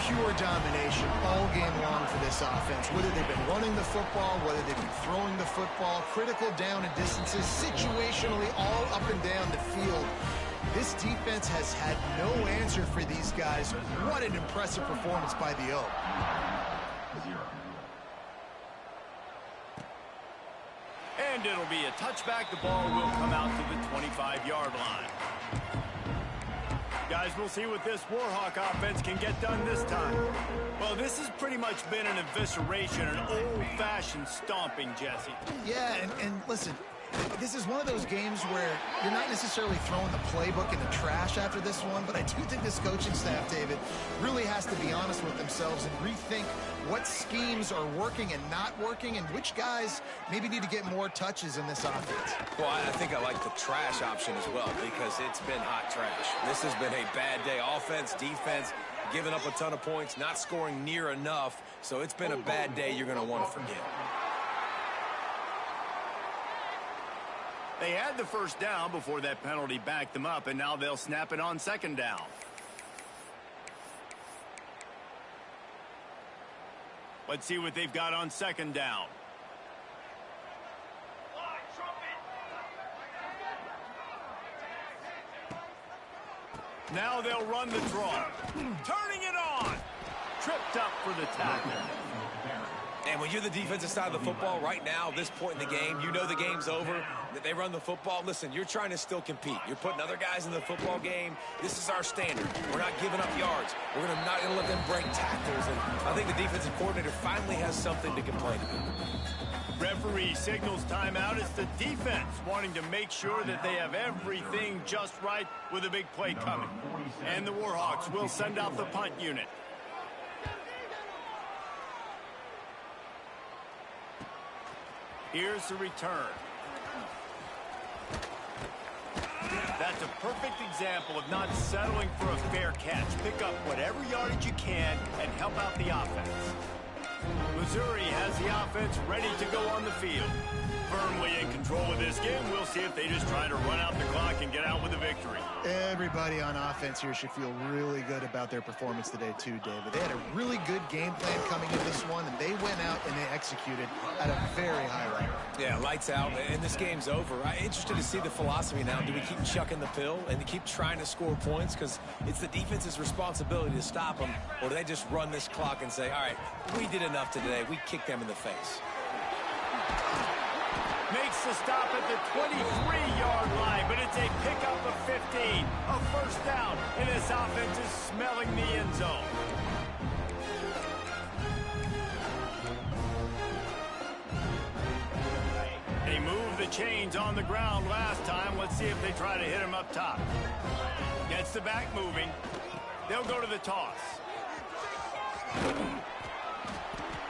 Pure domination all game long for this offense. Whether they've been running the football, whether they've been throwing the football, critical down and distances, situationally all up and down the field. This defense has had no answer for these guys. What an impressive performance by the O. And it'll be a touchback. The ball will come out to the 25-yard line. Guys, we'll see what this Warhawk offense can get done this time. Well, this has pretty much been an evisceration, an old-fashioned stomping, Jesse. Yeah, and listen, this is one of those games where you're not necessarily throwing the playbook in the trash after this one, but I do think this coaching staff, David, really has to be honest with themselves and rethink what schemes are working and not working and which guys maybe need to get more touches in this offense. Well, I think I like the trash option as well because it's been hot trash. This has been a bad day. Offense, defense, giving up a ton of points, not scoring near enough. So it's been a bad day you're going to want to forget. They had the first down before that penalty backed them up, and now they'll snap it on second down. Let's see what they've got on second down. Now they'll run the draw. Turning it on. Tripped up for the tackle. And when you're the defensive side of the football, right now, this point in the game, you know the game's over, that they run the football. Listen, you're trying to still compete. You're putting other guys in the football game. This is our standard. We're not giving up yards. We're not going to let them break tackles. And I think the defensive coordinator finally has something to complain about. Referee signals timeout. It's the defense wanting to make sure that they have everything just right with a big play coming. And the Warhawks will send out the punt unit. Here's the return. That's a perfect example of not settling for a fair catch. Pick up whatever yardage you can and help out the offense. Missouri has the offense ready to go on the field. Firmly in control of this game. We'll see if they just try to run out the clock and get out with a victory. Everybody on offense here should feel really good about their performance today too, David. They had a really good game plan coming in this one, and they went out and they executed at a very high level. Yeah, lights out, and this game's over. I'm interested to see the philosophy now. Do we keep chucking the pill and keep trying to score points because it's the defense's responsibility to stop them, or do they just run this clock and say, all right, we did enough today. We kicked them in the face. Makes the stop at the 23-yard line, but it's a pickup of 15. A first down, and this offense is smelling the end zone. They moved the chains on the ground last time. Let's see if they try to hit him up top. Gets the back moving. They'll go to the toss.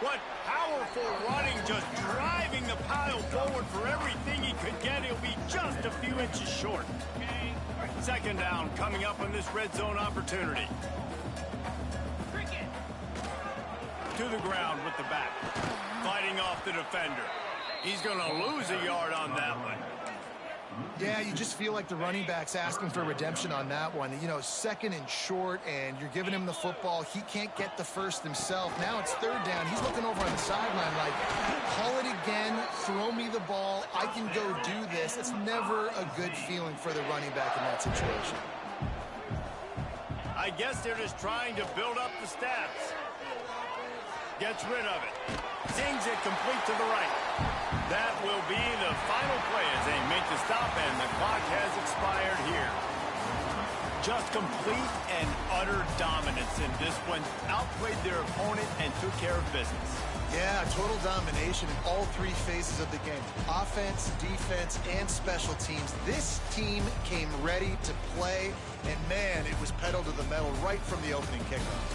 What powerful running, just driving the pile forward for everything he could get. He'll be just a few inches short. Second down coming up on this red zone opportunity. To the ground with the back. Fighting off the defender. He's going to lose a yard on that one. Yeah, you just feel like the running back's asking for redemption on that one. You know, second and short, and you're giving him the football. He can't get the first himself. Now it's third down. He's looking over on the sideline like, call it again, throw me the ball, I can go do this. It's never a good feeling for the running back in that situation. I guess they're just trying to build up the stats. Gets rid of it. Sings it complete to the right. That will be the final play as they make the stop, and the clock has expired here. Just complete and utter dominance in this one. Outplayed their opponent and took care of business. Yeah, total domination in all three phases of the game. Offense, defense, and special teams. This team came ready to play, and man, it was pedal to the metal right from the opening kickoff.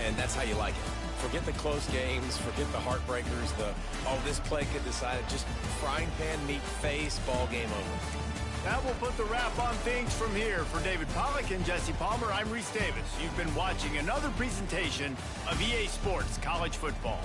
And that's how you like it. Forget the close games, forget the heartbreakers, this play could decide it. Just frying pan, meat face, ball game over. That will put the wrap on things from here. For David Pollack and Jesse Palmer, I'm Reese Davis. You've been watching another presentation of EA Sports College Football.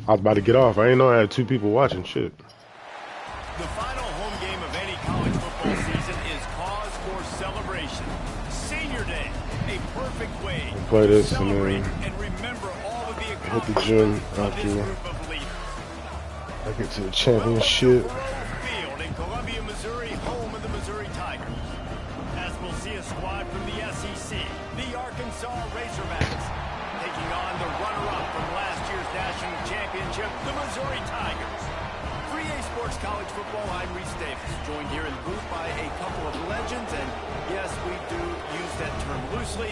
I was about to get off. I didn't know I had 2 people watching. Shit. The final home game of any college football season is cause for celebration. Senior Day, a perfect way Play to this celebrate and then and remember all of the hit the accomplishments gym of this after group of leaders. I get to the Welcome championship. to Faurot Field in Columbia, Missouri, home of the Missouri Tigers. As we'll see a squad from the SEC, the Arkansas Razorbacks, taking on the runner-up from last year's national championship, the Missouri Tigers. 3A Sports College Football, I'm Reese Davis, joined here in the booth by a couple of legends, and yes, we do use that term loosely.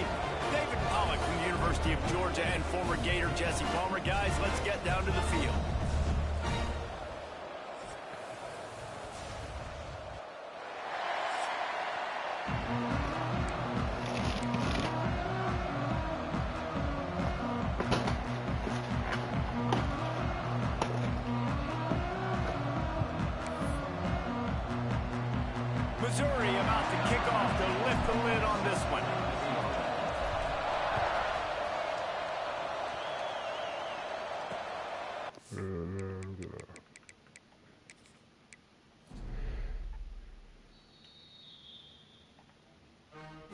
David Pollock from the University of Georgia and former Gator Jesse Palmer. Guys, let's get down to the field. Missouri about to kick off to lift the lid on this one.